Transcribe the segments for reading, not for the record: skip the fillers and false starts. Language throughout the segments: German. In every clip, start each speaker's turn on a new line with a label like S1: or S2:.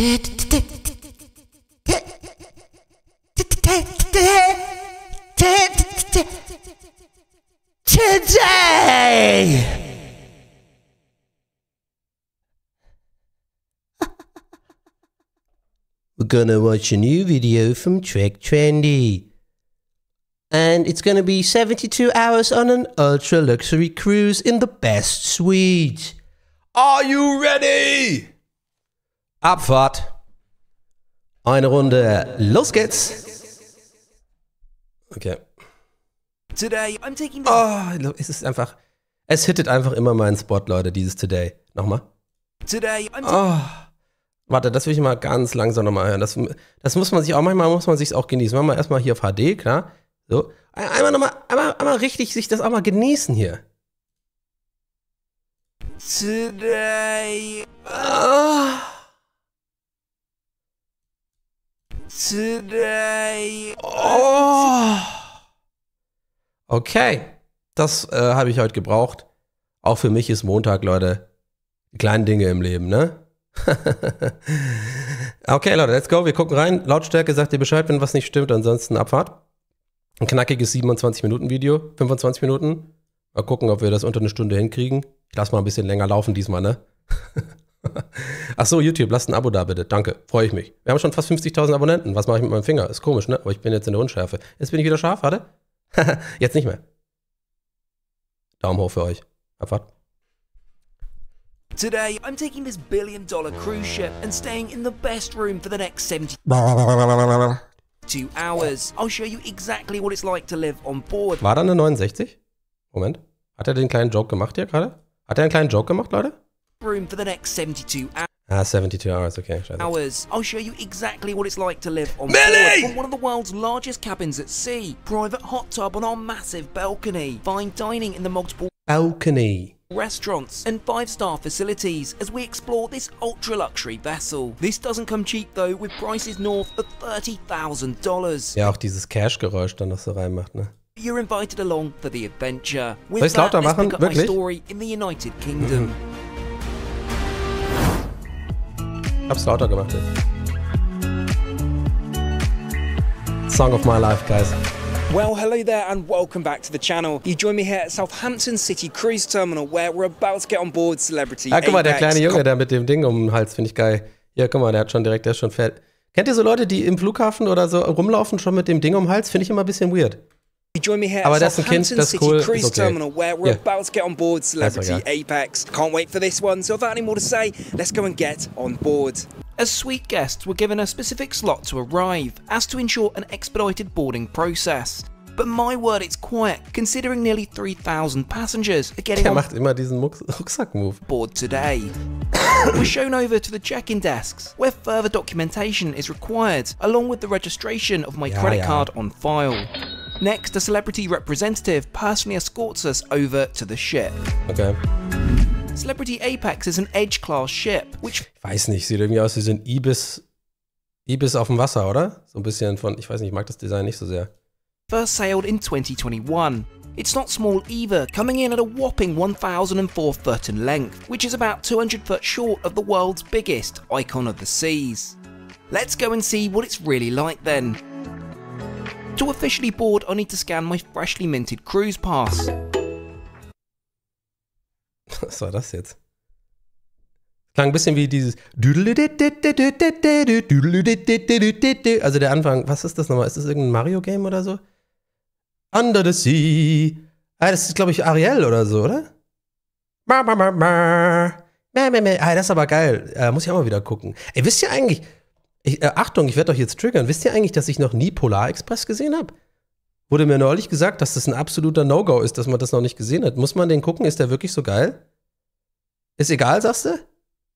S1: Today! We're gonna watch a new video from Trek Trendy. And it's gonna be 72 hours on an ultra luxury cruise in the best suite. Are you ready? Abfahrt. Eine Runde. Los geht's. Okay.
S2: Today, I'm taking
S1: es ist einfach, es hittet einfach immer meinen Spot, Leute, dieses Today. Nochmal.
S2: Today, I'm
S1: Warte, das will ich mal ganz langsam nochmal hören. Das muss man sich auch, manchmal muss man sich auch genießen. Machen wir erstmal hier auf HD, klar. So. Einmal richtig sich das auch mal genießen hier.
S2: Today. Today.
S1: Okay. Das habe ich heute gebraucht. Auch für mich ist Montag, Leute. Die kleinen Dinge im Leben, ne? Okay, Leute, let's go. Wir gucken rein. Lautstärke sagt ihr Bescheid, wenn was nicht stimmt. Ansonsten Abfahrt. Ein knackiges 27-Minuten-Video. 25 Minuten. Mal gucken, ob wir das unter eine Stunde hinkriegen. Ich lasse mal ein bisschen länger laufen diesmal, ne? Achso, YouTube, lasst ein Abo da, bitte. Danke, freue ich mich. Wir haben schon fast 50.000 Abonnenten. Was mache ich mit meinem Finger? Ist komisch, ne? Aber ich bin jetzt in der Unschärfe. Jetzt bin ich wieder scharf, warte. Jetzt nicht mehr. Daumen hoch für euch. Abfahrt.
S2: Today, I'm taking this billion-dollar cruise ship and staying in the best room for the next 72 hours. I'll show you exactly what it's like to live on board.
S1: War da eine 69? Moment. Hat er den kleinen Joke gemacht hier gerade? Hat er einen kleinen Joke gemacht, Leute?
S2: Room for the next 72 hours.
S1: Ah, 72 hours, okay.
S2: Scheiße. I'll show you exactly what it's like to live on
S1: Millie!
S2: board on one of the world's largest cabins at sea. Private hot tub on our massive balcony. Fine dining in the multiple
S1: Balcony.
S2: restaurants and 5-star facilities as we explore this ultra-luxury vessel. This doesn't come cheap though, with prices north of $30,000.
S1: Ja, auch dieses Cash-Geräusch dann noch so reinmacht, ne?
S2: You're invited along for the adventure.
S1: Soll
S2: With
S1: ich's lauter
S2: that, let's
S1: machen?
S2: pick up my
S1: Wirklich?
S2: story in the United Kingdom.
S1: Hab's lauter gemacht jetzt. Song of my life, guys.
S3: Well, hello there and welcome back to the channel. You join me here at Southampton City Cruise Terminal where we're about to get on board Celebrity
S1: Ah, guck mal, der
S2: Apex.
S1: kleine Junge, der mit dem Ding um den Hals, finde ich geil. Ja, guck mal, der hat schon direkt, der ist schon fett. Kennt ihr so Leute, die im Flughafen oder so rumlaufen, schon mit dem Ding um den Hals? Finde ich immer ein bisschen weird.
S3: You join me here
S1: Aber
S3: at
S1: das ist ein Kind,
S3: Southampton
S1: das ist
S3: City
S1: cool,
S3: Cruise
S1: ist okay.
S3: Terminal where we're
S1: Yeah.
S3: about to get on board Celebrity
S1: okay.
S3: Apex. Can't wait for this one, so without any more to say, let's go and get on board.
S2: As suite guests were given a specific slot to arrive, as to ensure an expedited boarding process. But my word, it's quiet, considering nearly 3,000 passengers are getting
S1: Der
S2: on
S1: macht immer diesen Rucksack-Move.
S2: board today. We're shown over to the check-in desks, where further documentation is required, along with the registration of my credit card on file. Next, a celebrity representative personally escorts us over to the ship.
S1: Okay.
S2: Celebrity Apex is an Edge-class ship, which
S1: Ich weiß nicht, sieht irgendwie aus wie so ein Ibis auf dem Wasser, oder? So ein bisschen von, ich weiß nicht, ich mag das Design nicht so sehr.
S2: first sailed in 2021. It's not small either, coming in at a whopping 1,004 foot in length, which is about 200 foot short of the world's biggest icon of the seas. Let's go and see what it's really like then. To officially board, I need to scan my freshly minted cruise pass.
S1: Was war das jetzt? Klang ein bisschen wie dieses. Also der Anfang, was ist das nochmal? Ist das irgendein Mario-Game oder so? Under the Sea. Ah, das ist, glaube ich, Ariel oder so, oder? Ah, das ist aber geil. Muss ich auch mal wieder gucken. Ey, wisst ihr eigentlich, Achtung, ich werde euch jetzt triggern. Wisst ihr eigentlich, dass ich noch nie Polar Express gesehen habe? Wurde mir neulich gesagt, dass das ein absoluter No-Go ist, dass man das noch nicht gesehen hat. Muss man den gucken? Ist der wirklich so geil? Ist egal, sagst du?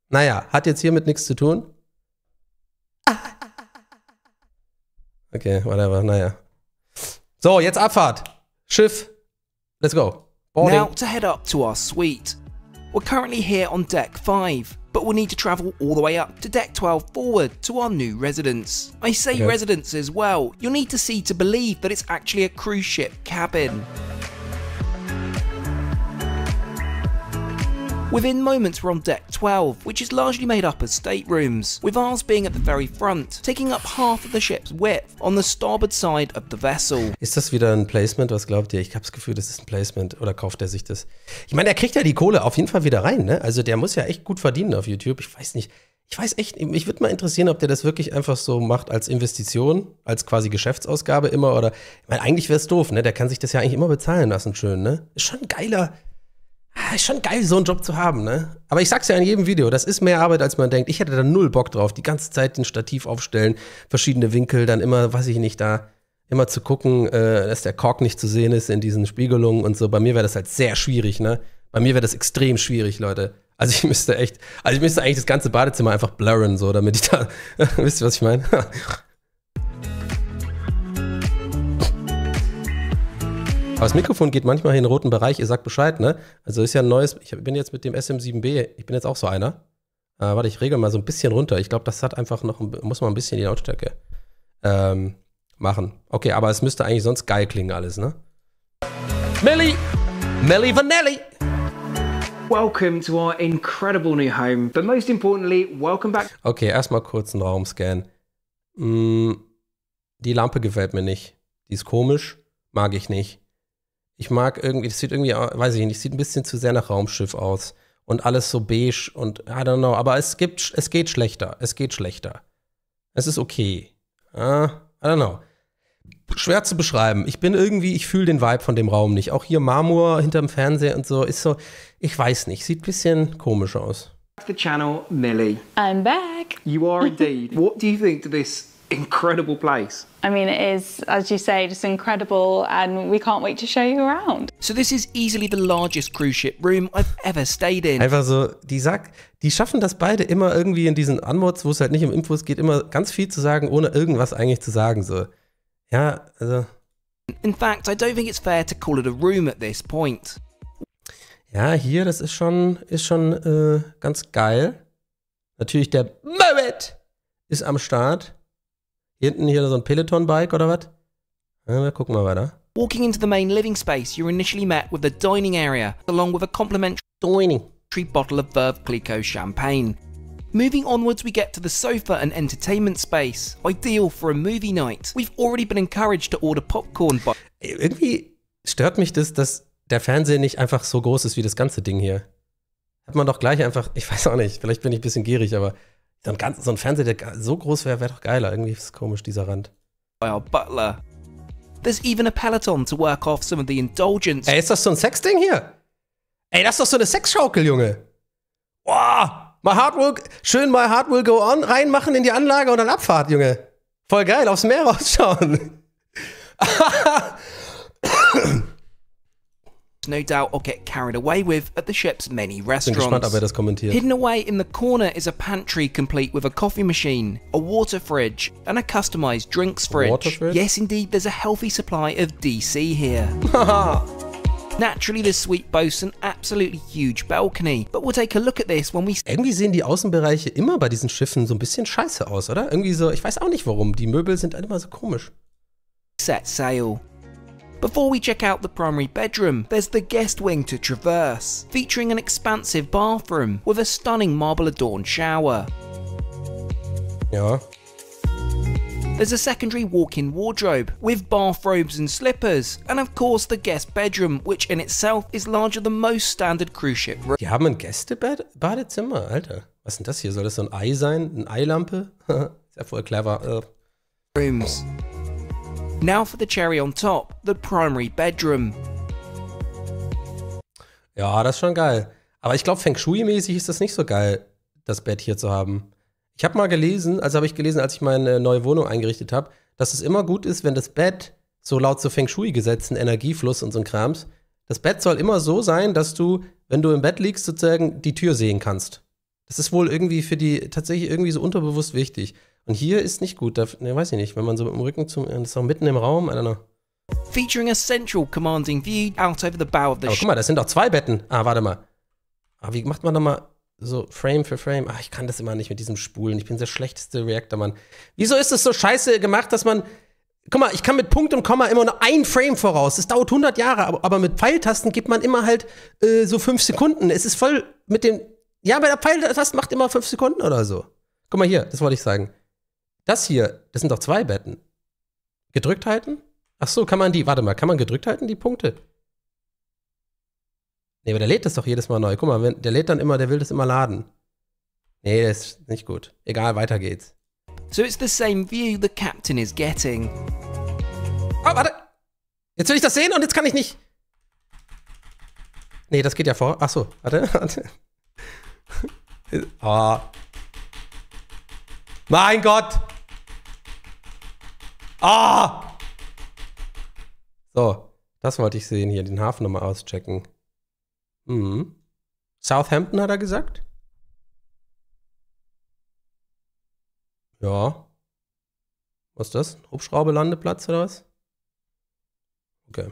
S1: Naja, hat jetzt hiermit nichts zu tun. Okay, whatever, naja. So, jetzt Abfahrt. Schiff. Let's go. Boarding.
S2: Now to head up to our suite. We're currently here on deck 5, but we'll need to travel all the way up to deck 12 forward to our new residence. I say residence as well. You'll need to see to believe that it's actually a cruise ship cabin. Within moments we're on deck 12, which is largely made up of staterooms, with ours being at the very front, taking up half of the ship's width on the starboard side of the vessel.
S1: Ist das wieder ein Placement? Was glaubt ihr? Ich habe das Gefühl, das ist ein Placement. Oder kauft er sich das? Ich meine, er kriegt ja die Kohle auf jeden Fall wieder rein, ne? Also der muss ja echt gut verdienen auf YouTube. Ich weiß nicht. Ich weiß echt, mich würde mal interessieren, ob der das wirklich einfach so macht als Investition, als quasi Geschäftsausgabe immer oder, ich meine, eigentlich wäre es doof, ne? Der kann sich das ja eigentlich immer bezahlen lassen, schön, ne? Ist schon geil, so einen Job zu haben, ne? Aber ich sag's ja in jedem Video, das ist mehr Arbeit, als man denkt. Ich hätte da null Bock drauf, die ganze Zeit den Stativ aufstellen, verschiedene Winkel, dann immer, weiß ich nicht, da immer zu gucken, dass der Kork nicht zu sehen ist in diesen Spiegelungen und so. Bei mir wäre das halt sehr schwierig, ne? Bei mir wäre das extrem schwierig, Leute. Also ich müsste eigentlich das ganze Badezimmer einfach blurren, so, damit ich da, wisst ihr, was ich meine? Aber das Mikrofon geht manchmal in den roten Bereich, ihr sagt Bescheid, ne? Also ist ja ein neues, ich bin jetzt mit dem SM7B, ich bin jetzt auch so einer. Warte, ich regel mal so ein bisschen runter. Ich glaube, das hat einfach noch, muss man ein bisschen die Lautstärke machen. Okay, aber es müsste eigentlich sonst geil klingen alles, ne? Milli Vanelli!
S3: Welcome to our incredible new home, but most importantly, welcome back.
S1: Okay, erstmal kurz einen Raumscan. Die Lampe gefällt mir nicht. Die ist komisch, mag ich nicht. Ich mag irgendwie, das sieht irgendwie, weiß ich nicht, sieht ein bisschen zu sehr nach Raumschiff aus. Und alles so beige und, I don't know, aber es geht schlechter. Es geht schlechter. Es ist okay. I don't know. Schwer zu beschreiben. Ich fühle den Vibe von dem Raum nicht. Auch hier Marmor hinterm Fernseher und so, ist so, ich weiß nicht, sieht ein bisschen komisch aus.
S3: The channel, Millie.
S4: I'm back.
S3: You are indeed. What do you think to this incredible place?
S4: I mean, it is, as you say, just incredible, and we can't wait to show you around.
S2: So this is easily the largest cruise ship room I've ever stayed in.
S1: Einfach so, die schaffen das beide immer irgendwie in diesen Unmods, wo es halt nicht um Infos geht, immer ganz viel zu sagen, ohne irgendwas eigentlich zu sagen, so. Ja, also.
S2: In fact, I don't think it's fair to call it a room at this point.
S1: Ja, hier, das ist schon ganz geil. Natürlich der Mehmet ist am Start. Hier hinten hier so ein Peloton-Bike oder was? Ja, wir gucken mal weiter.
S2: Walking into the main living space, you're initially met with the dining area, along with a complimentary bottle of Veuve Clicquot champagne. Moving onwards, we get to the sofa and entertainment space, ideal for a movie night. We've already been encouraged to order popcorn, but
S1: irgendwie stört mich das, dass der Fernseher nicht einfach so groß ist wie das ganze Ding hier. Hat man doch gleich einfach, ich weiß auch nicht, vielleicht bin ich ein bisschen gierig, aber so ein Fernseher, der so groß wäre doch geiler. Irgendwie ist es komisch, dieser Rand.
S2: by our butler. There's even a Peloton to work off some of the indulgence.
S1: Ey, ist das so ein Sexding hier? Ey, das ist doch so eine Sexschaukel, Junge. Boah. My heart will go on, reinmachen in die Anlage und dann Abfahrt, Junge. Voll geil, aufs Meer rausschauen.
S2: No doubt I'll get carried away with at the ship's many restaurants.
S1: Bin gespannt, ob er das kommentiert.
S2: Hidden away in the corner is a pantry complete with a coffee machine, a water fridge, and a customized drinks fridge.
S1: Water fridge?
S2: Yes, indeed, there's a healthy supply of DC here. Naturally, the suite boasts an absolutely huge balcony, but we'll take a look at this when we...
S1: Irgendwie sehen die Außenbereiche immer bei diesen Schiffen so ein bisschen scheiße aus, oder? Irgendwie so, ich weiß auch nicht warum, die Möbel sind immer so komisch.
S2: Set sail. Before we check out the primary bedroom, there's the guest wing to traverse, featuring an expansive bathroom with a stunning marble-adorned shower.
S1: Ja.
S2: There's a secondary walk-in wardrobe with bathrobes and slippers, and of course the guest bedroom, which in itself is larger than most standard cruise ship rooms.
S1: Die haben ein Gästebadezimmer, Alter. Was ist denn das hier? Soll das so ein Ei sein? Eine Eilampe? Ist ja voll clever.
S2: Rooms. Now for the cherry on top, the primary bedroom.
S1: Ja, das ist schon geil. Aber ich glaube, Feng Shui-mäßig ist das nicht so geil, das Bett hier zu haben. Ich habe mal gelesen, als ich meine neue Wohnung eingerichtet habe, dass es immer gut ist, wenn das Bett, so laut so Feng Shui-Gesetzen, Energiefluss und so ein Krams, das Bett soll immer so sein, dass du, wenn du im Bett liegst, sozusagen die Tür sehen kannst. Das ist wohl irgendwie für die tatsächlich irgendwie so unterbewusst wichtig. Und hier ist nicht gut, ne, weiß ich nicht, wenn man so mit dem Rücken das ist auch mitten im Raum, I don't know.
S2: Featuring a central commanding view out over the bow of the
S1: ship. Guck mal, das sind doch 2 Betten. Warte mal. Wie macht man da mal so Frame für Frame? Ich kann das immer nicht mit diesem Spulen. Ich bin der schlechteste Reactor-Mann. Wieso ist es so scheiße gemacht, dass man... Guck mal, ich kann mit Punkt und Komma immer nur ein Frame voraus. Das dauert 100 Jahre, aber mit Pfeiltasten gibt man immer halt so 5 Sekunden. Es ist voll mit dem, ja, aber der Pfeil macht immer 5 Sekunden oder so. Guck mal hier, das wollte ich sagen. Das hier, das sind doch 2 Betten. Gedrückt halten? Ach so, kann man gedrückt halten, die Punkte? Nee, aber der lädt das doch jedes Mal neu. Guck mal, der lädt dann immer, der will das immer laden. Nee, das ist nicht gut. Egal, weiter geht's.
S2: So it's the same view the captain is getting.
S1: Oh, warte. Jetzt will ich das sehen und jetzt kann ich nicht. Nee, das geht ja vor. Ach so, warte. Oh. Mein Gott. Ah! Oh. So, das wollte ich sehen hier, den Hafen nochmal auschecken. Mhm. Southampton hat er gesagt? Ja. Was ist das? Hubschrauberlandeplatz oder was? Okay.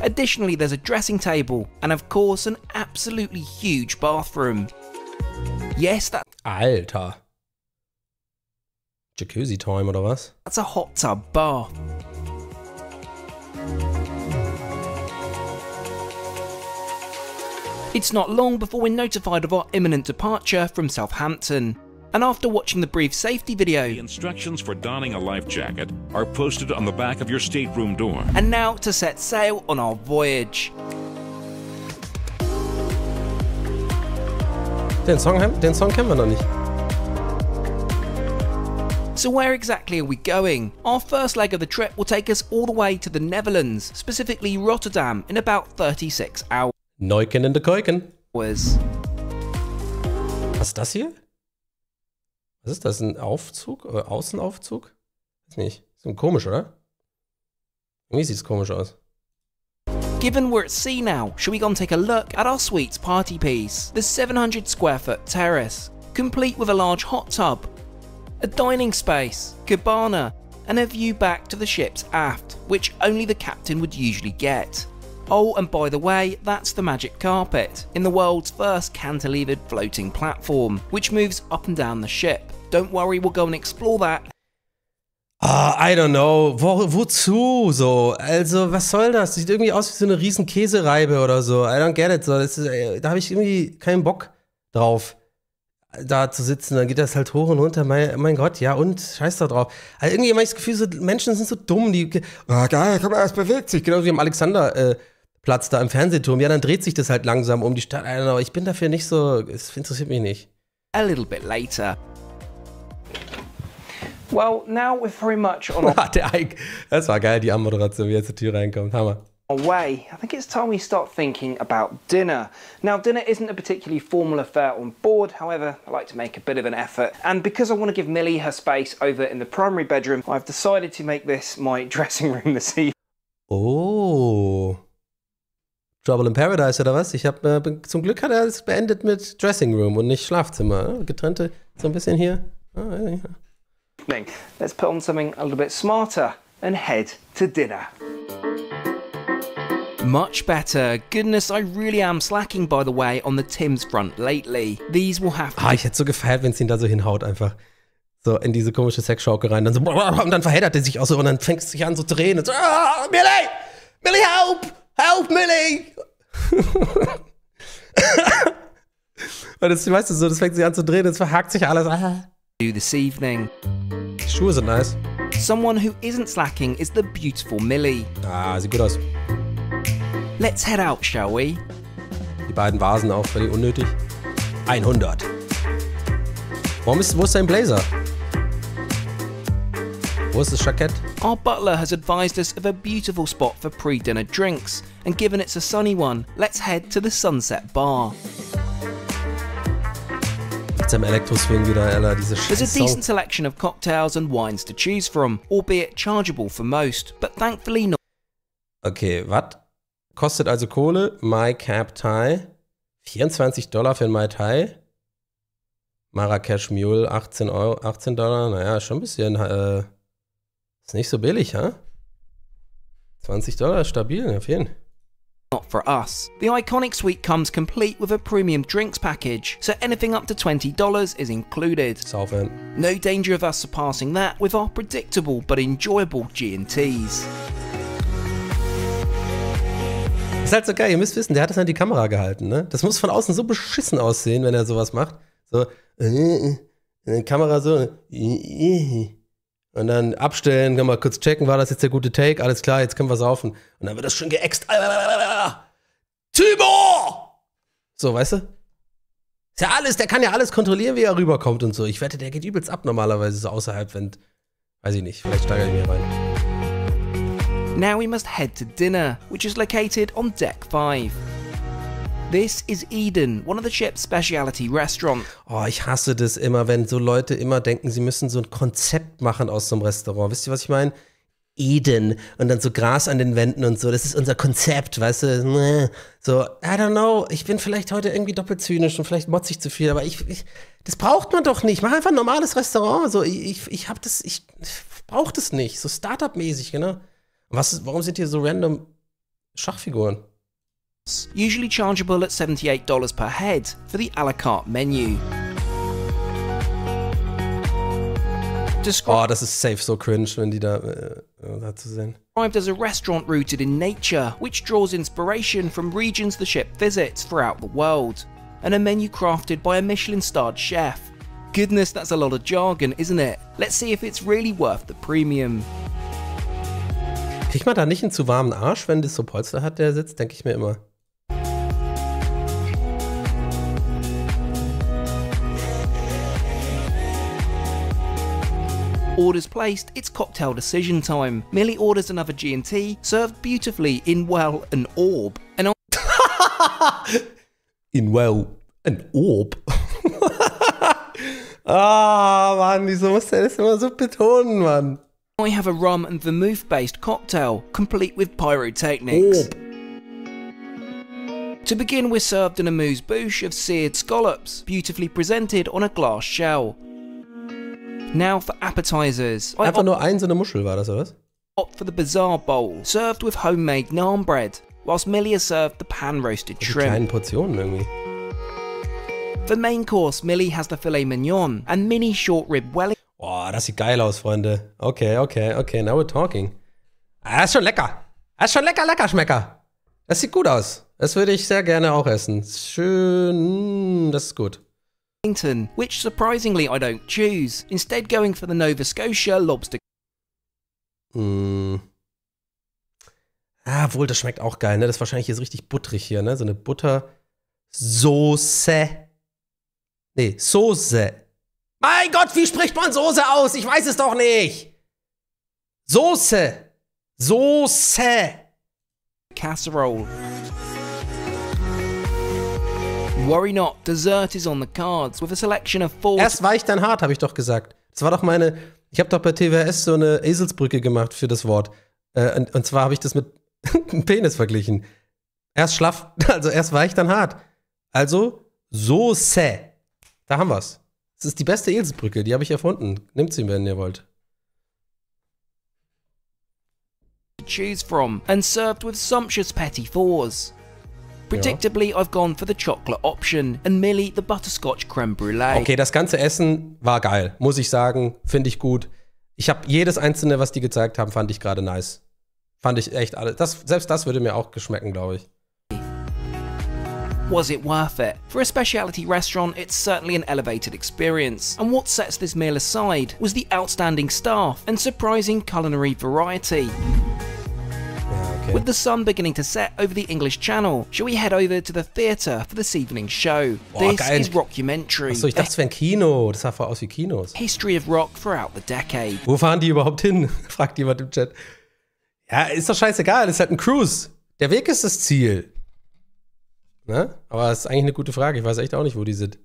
S2: Additionally, there's a dressing table and of course an absolutely huge bathroom. Yes,
S1: Alter. Jacuzzi Time oder was?
S2: That's a hot tub bath. It's not long before we're notified of our imminent departure from Southampton. And after watching the brief safety video,
S5: the instructions for donning a life jacket are posted on the back of your stateroom door.
S2: And now to set sail on our voyage.
S1: Den Song kennen wir noch nicht.
S2: So where exactly are we going? Our first leg of the trip will take us all the way to the Netherlands, specifically Rotterdam, in about 36 hours.
S1: Neuken in de Keuken.
S2: Was
S1: ist das hier? Was ist das? Ein Aufzug? Außenaufzug? Weiß nicht. Ist komisch, oder? Irgendwie sieht es komisch aus.
S2: Given we're at sea now, shall we go and take a look at our suite's party piece? The 700 square foot terrace, complete with a large hot tub, a dining space, cabana, and a view back to the ship's aft, which only the captain would usually get. Oh, and by the way, that's the magic carpet, in the world's first cantilevered floating platform, which moves up and down the ship. Don't worry, we'll go and explore that.
S1: I don't know. Wozu so? Also, was soll das? Sieht irgendwie aus wie so eine riesen Käsereibe oder so. I don't get it. So, da habe ich irgendwie keinen Bock drauf, da zu sitzen. Dann geht das halt hoch und runter. Mein Gott, ja und? Scheiß da drauf. Also irgendwie habe ich das Gefühl, so Menschen sind so dumm. Geil, guck mal, es bewegt sich. Genauso wie am Alexanderplatz da im Fernsehturm. Ja, dann dreht sich das halt langsam um die Stadt. I don't know. Ich bin dafür nicht so, es interessiert mich nicht.
S2: A little bit later. Well, now we're very much on
S1: Das war geil, die Anmoderation, wie er zur Tür reinkommt. Hammer.
S3: Away. I think it's time we start thinking about dinner. Now, dinner isn't a particularly formal affair on board, however, I like to make a bit of an effort. And because I want to give Millie her space over in the primary bedroom, I've decided to make this my dressing room this evening.
S1: Oh. Trouble in Paradise oder was? Zum Glück hat er es beendet mit Dressing Room und nicht Schlafzimmer. Getrennte, so ein bisschen hier. Ja.
S3: Let's put on something a little bit smarter and head to dinner.
S2: Much better. Goodness, I really am slacking, by the way, on the Tim's front lately. These will have to
S1: ich hätte so gefeiert, wenn es ihn da so hinhaut einfach. So in diese komische Sexschaukel rein. Dann so, und dann verheddert er sich auch so und dann fängt es sich an zu drehen. Und so, Millie! Millie, help! Help, Millie! Und das, weißt du, so, das fängt sich an zu drehen, jetzt verhakt sich alles.
S2: Do this evening.
S1: Die Schuhe sind nice.
S2: Someone who isn't slacking is the beautiful Millie.
S1: Sieht gut aus.
S2: Let's head out, shall we?
S1: Die beiden Vasen auch völlig unnötig. 100. Wo ist sein Blazer? Wo ist das Jackett?
S2: Our butler has advised us of a beautiful spot for pre-dinner drinks, and given it's a sunny one, let's head to the Sunset Bar.
S1: Mit seinem Elektro-Swing wieder, Alter, diese Scheiße.
S2: There's a decent selection of cocktails and wines to choose from, albeit chargeable for most, but thankfully not.
S1: Okay, was? Kostet also Kohle, Mai Cap Thai, $24 für ein Mai Thai, Marrakesch Mule, $18, naja, schon ein bisschen, ist nicht so billig, ha? $20 ist stabil, auf jeden Fall.
S2: Not for us. The iconic suite comes complete with a premium drinks package, so anything up to $20 is included.
S1: Saufen.
S2: No danger of us surpassing that with our predictable but enjoyable G&Ts.
S1: ist halt so geil, ihr müsst wissen, der hat das an die Kamera gehalten, ne? Das muss von außen so beschissen aussehen, wenn er sowas macht. So, Kamera so, und dann abstellen, kann mal kurz checken, war das jetzt der gute Take, alles klar, jetzt können wir saufen. Und dann wird das schön geäxt. Timo! So, weißt du? Ist ja alles, der kann ja alles kontrollieren, wie er rüberkommt und so. Ich wette, der geht übelst ab normalerweise, so außerhalb, wenn, weiß ich nicht, vielleicht steigere ich mir rein.
S2: Now we must head to dinner, which is located on deck 5. This is Eden, one of the ship's specialty restaurants.
S1: Oh, ich hasse das immer, wenn so Leute immer denken, sie müssen so ein Konzept machen aus so einem Restaurant. Wisst ihr, was ich meine? Eden und dann so Gras an den Wänden und so. Das ist unser Konzept, weißt du? So, I don't know. Ich bin vielleicht heute irgendwie doppelt zynisch und vielleicht motze ich zu viel, aber das braucht man doch nicht. Mach einfach ein normales Restaurant. So, ich brauche das nicht. So Startup-mäßig, genau. Warum sind hier so random Schachfiguren?
S2: Usually chargeable at $78 per head for the a la carte menu.
S1: Oh, das ist safe so cringe, wenn die da zu sehen.
S2: Described as a restaurant rooted in nature, which draws inspiration from regions the ship visits throughout the world, and a menu crafted by a Michelin-starred chef. Goodness, that's a lot of jargon, isn't it? Let's see if it's really worth the premium.
S1: Kriegt man da nicht einen zu warmen Arsch, wenn das so Polster hat, der sitzt, denke ich mir immer.
S2: Orders placed, it's cocktail decision time. Millie orders another G&T, served beautifully in, well, an orb. And
S1: in, well, an orb. Ah, Mann, wieso muss der das immer so betonen, Mann?
S2: I have a rum and vermouth-based cocktail, complete with pyrotechnics.
S1: Orb.
S2: To begin, we're served an amuse-bouche of seared scallops, beautifully presented on a glass shell. Now for appetizers.
S1: Einfach nur so eine Muschel war das, oder was?
S2: Opt for the bizarre bowl, served with homemade naan bread, whilst Millie has served the pan-roasted
S1: Die
S2: shrimp.
S1: kleinen Portionen irgendwie.
S2: For main course, Millie has the filet mignon and mini short rib welly.
S1: Boah, das sieht geil aus, Freunde. Okay, now we're talking. Das ist schon lecker. Das ist schon lecker, Schmecker. Das sieht gut aus. Das würde ich sehr gerne auch essen. Schön, das ist gut.
S2: Which surprisingly I don't choose, instead going for the Nova Scotia lobster.
S1: Wohl, das schmeckt auch geil, ne? Das ist wahrscheinlich jetzt richtig butterig hier, ne? So eine Buttersoße. Nee, Soße. Mein Gott, wie spricht man Soße aus? Ich weiß es doch nicht. Soße.
S2: Casserole. Worry not, dessert is on the cards with a selection of 4.
S1: Erst weich, dann hart, habe ich doch gesagt. Das war doch ich habe doch bei TWS so eine Eselsbrücke gemacht für das Wort. Und zwar habe ich das mit einem Penis verglichen. Erst schlaff, also erst weich, dann hart. Also Soße. Da haben wir's. Das ist die beste Eselsbrücke, die habe ich erfunden. Nehmt sie, wenn ihr wollt.
S2: Choose from and served with sumptuous petit fours. Predictably, I've gone for the chocolate option and Millie the butterscotch creme brulee.
S1: Okay, das ganze Essen war geil, muss ich sagen. Finde ich gut. Ich habe jedes einzelne, was die gezeigt haben, fand ich gerade nice. Fand ich echt alles. Selbst das würde mir auch geschmecken, glaube ich.
S2: Was it worth it? For a specialty restaurant, it's certainly an elevated experience. And what sets this meal aside was the outstanding staff and surprising culinary variety.
S1: Okay.
S2: With the sun beginning to set over the English Channel, shall we head over to the theatre for this evening's show?
S1: Boah,
S2: This
S1: geil.
S2: is Rockumentary.
S1: Achso, ich dachte, es wäre ein Kino. Das sah voll aus wie Kinos.
S2: History of rock throughout the decade.
S1: Wo fahren die überhaupt hin? Fragt jemand im Chat. Ja, ist doch scheißegal. Das ist halt ein Cruise. Der Weg ist das Ziel. Ne? Aber das ist eigentlich eine gute Frage. Ich weiß echt auch nicht, wo die sind.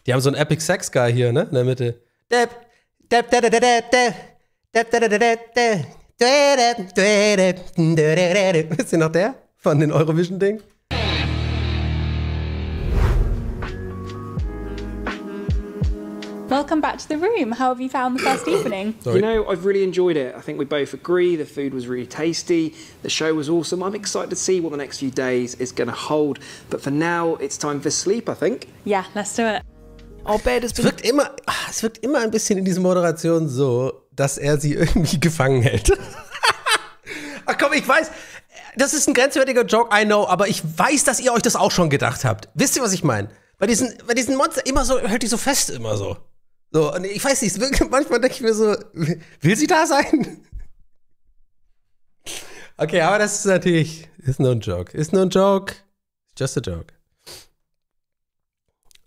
S1: Die haben so einen Epic Sex Guy hier, ne? In der Mitte. Ist hier noch der? Von den Eurovision-Ding?
S4: Welcome back to the room. How have you found the first evening?
S1: Sorry.
S3: You know, I've really enjoyed it. I think we both agree the food was really tasty, the show was awesome. I'm excited to see what the next few days is going to hold. But for now, it's time for sleep, I think.
S4: Yeah, let's do it.
S2: Our bed has
S1: Es
S2: been...
S1: wirkt immer ein bisschen in diesen Moderationen so, dass er sie irgendwie gefangen hält. Ach komm, ich weiß, das ist ein grenzwertiger Joke, I know, aber ich weiß, dass ihr euch das auch schon gedacht habt. Wisst ihr, was ich meine? Bei diesen Monster immer so, hält die so fest immer so. So, und ich weiß nicht, manchmal denke ich mir so, will sie da sein? Okay, aber das ist natürlich, ist nur ein Joke. Ist nur ein Joke. Just a joke.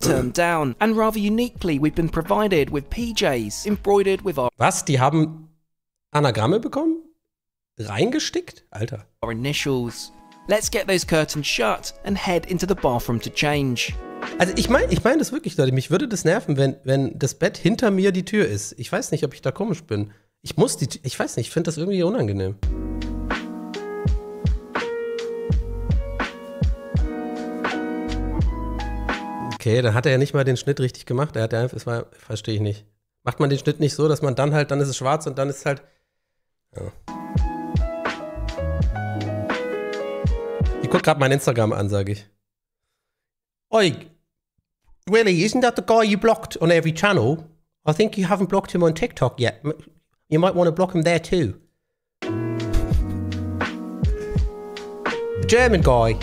S2: turned down, and rather uniquely we've been provided with PJs embroidered with
S1: Was? Die haben Anagramme bekommen? Reingestickt? Alter.
S2: our initials. Let's get those curtains shut and head into the bathroom to change.
S1: Also ich meine das wirklich, Leute. Mich würde das nerven, wenn das Bett hinter mir die Tür ist. Ich weiß nicht, ob ich da komisch bin. Ich weiß nicht, ich finde das irgendwie unangenehm. Okay, dann hat er ja nicht mal den Schnitt richtig gemacht. Er hat ja einfach, verstehe ich nicht. Macht man den Schnitt nicht so, dass man dann halt, dann ist es schwarz und dann ist es halt. Ja. Ich guck gerade mein Instagram an, sage ich. Oi, really, isn't that the guy you blocked on every channel? I think you haven't blocked him on TikTok yet. You might want to block him there too. The German guy.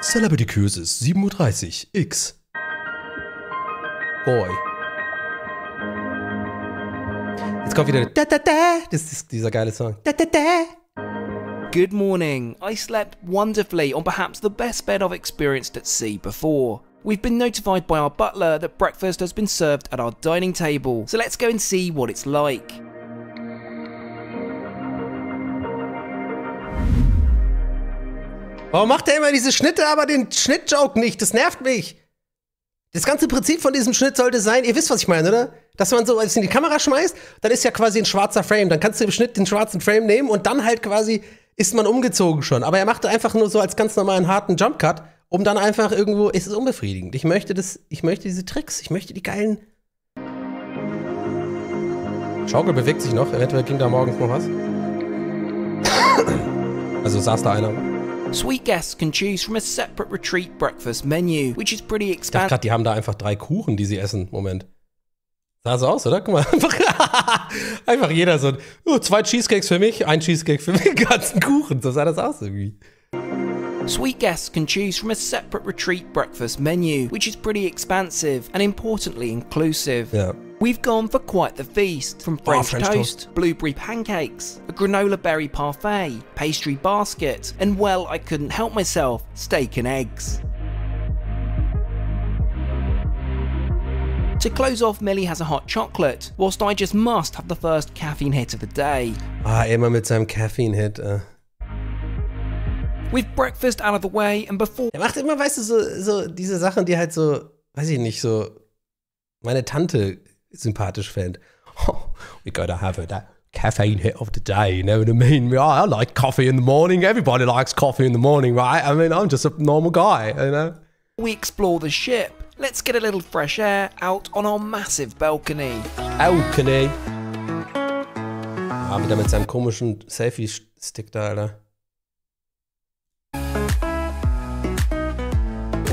S1: Celebrity Cruises 7:30 Uhr X. Boy. Jetzt kommt wieder da, da, da. Das ist dieser geile Song. Da, da, da.
S2: Good morning. I slept wonderfully on perhaps the best bed I've experienced at sea before. We've been notified by our butler that breakfast has been served at our dining table, so let's go and see what it's like.
S1: Warum macht er immer diese Schnitte, aber den Schnittjoke nicht? Das nervt mich. Das ganze Prinzip von diesem Schnitt sollte sein, ihr wisst, was ich meine, oder? Dass man so alles in die Kamera schmeißt, dann ist ja quasi ein schwarzer Frame. Dann kannst du im Schnitt den schwarzen Frame nehmen und dann halt quasi ist man umgezogen schon. Aber er macht einfach nur so als ganz normalen harten Jumpcut, um dann einfach irgendwo, es ist unbefriedigend. Ich möchte diese Tricks, ich möchte die geilen. Schaukel bewegt sich noch, eventuell ging da morgens noch was. Also saß da einer.
S2: Sweet guests can choose from a separate retreat breakfast menu, which is pretty
S1: Ich dachte
S2: expansive.
S1: gerade, die haben da einfach 3 Kuchen, die sie essen. Moment. Sah so aus, oder? Guck mal, einfach jeder so, 2 Cheesecakes für mich, 1 Cheesecake für mich, ganzen Kuchen. So sah das aus irgendwie.
S2: Sweet guests can choose from a separate retreat breakfast menu, which is pretty expansive and importantly inclusive.
S1: Ja.
S2: We've gone for quite the feast, from French,
S1: French
S2: toast, blueberry pancakes, a granola berry parfait, pastry basket, and well, I couldn't help myself, steak and eggs. To close off, Millie has a hot chocolate, whilst I just must have the first caffeine hit of the day.
S1: Immer mit seinem Caffeine-Hit.
S2: With breakfast out of the way and before
S1: Er macht immer, weißt du, so diese Sachen, die halt so, weiß ich nicht, so meine Tante sympathisch fand. Oh, we gotta have that caffeine hit of the day, you know what I mean? Yeah, I like coffee in the morning. Everybody likes coffee in the morning, right? I mean, I'm just a normal guy, you know?
S2: we explore the ship, let's get a little fresh air out on our massive balcony.
S1: Balcony. Ah, wieder mit seinem komischen Selfie-Stick da, Alter.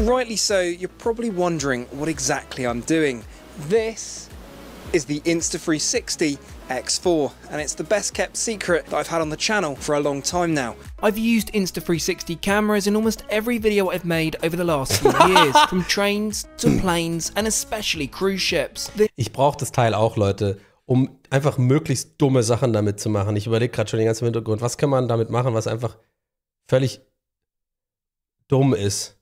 S3: Rightly so, you're probably wondering what exactly I'm doing. This is the Insta360 X4, and it's the best kept secret that I've had on the channel for a long time now.
S2: I've used Insta360 cameras in almost every video I've made over the last few years, from trains to planes and especially cruise ships.
S1: Ich brauche das Teil auch, Leute, um einfach möglichst dumme Sachen damit zu machen. Ich überlege gerade schon den ganzen Hintergrund, was kann man damit machen, was einfach völlig dumm ist.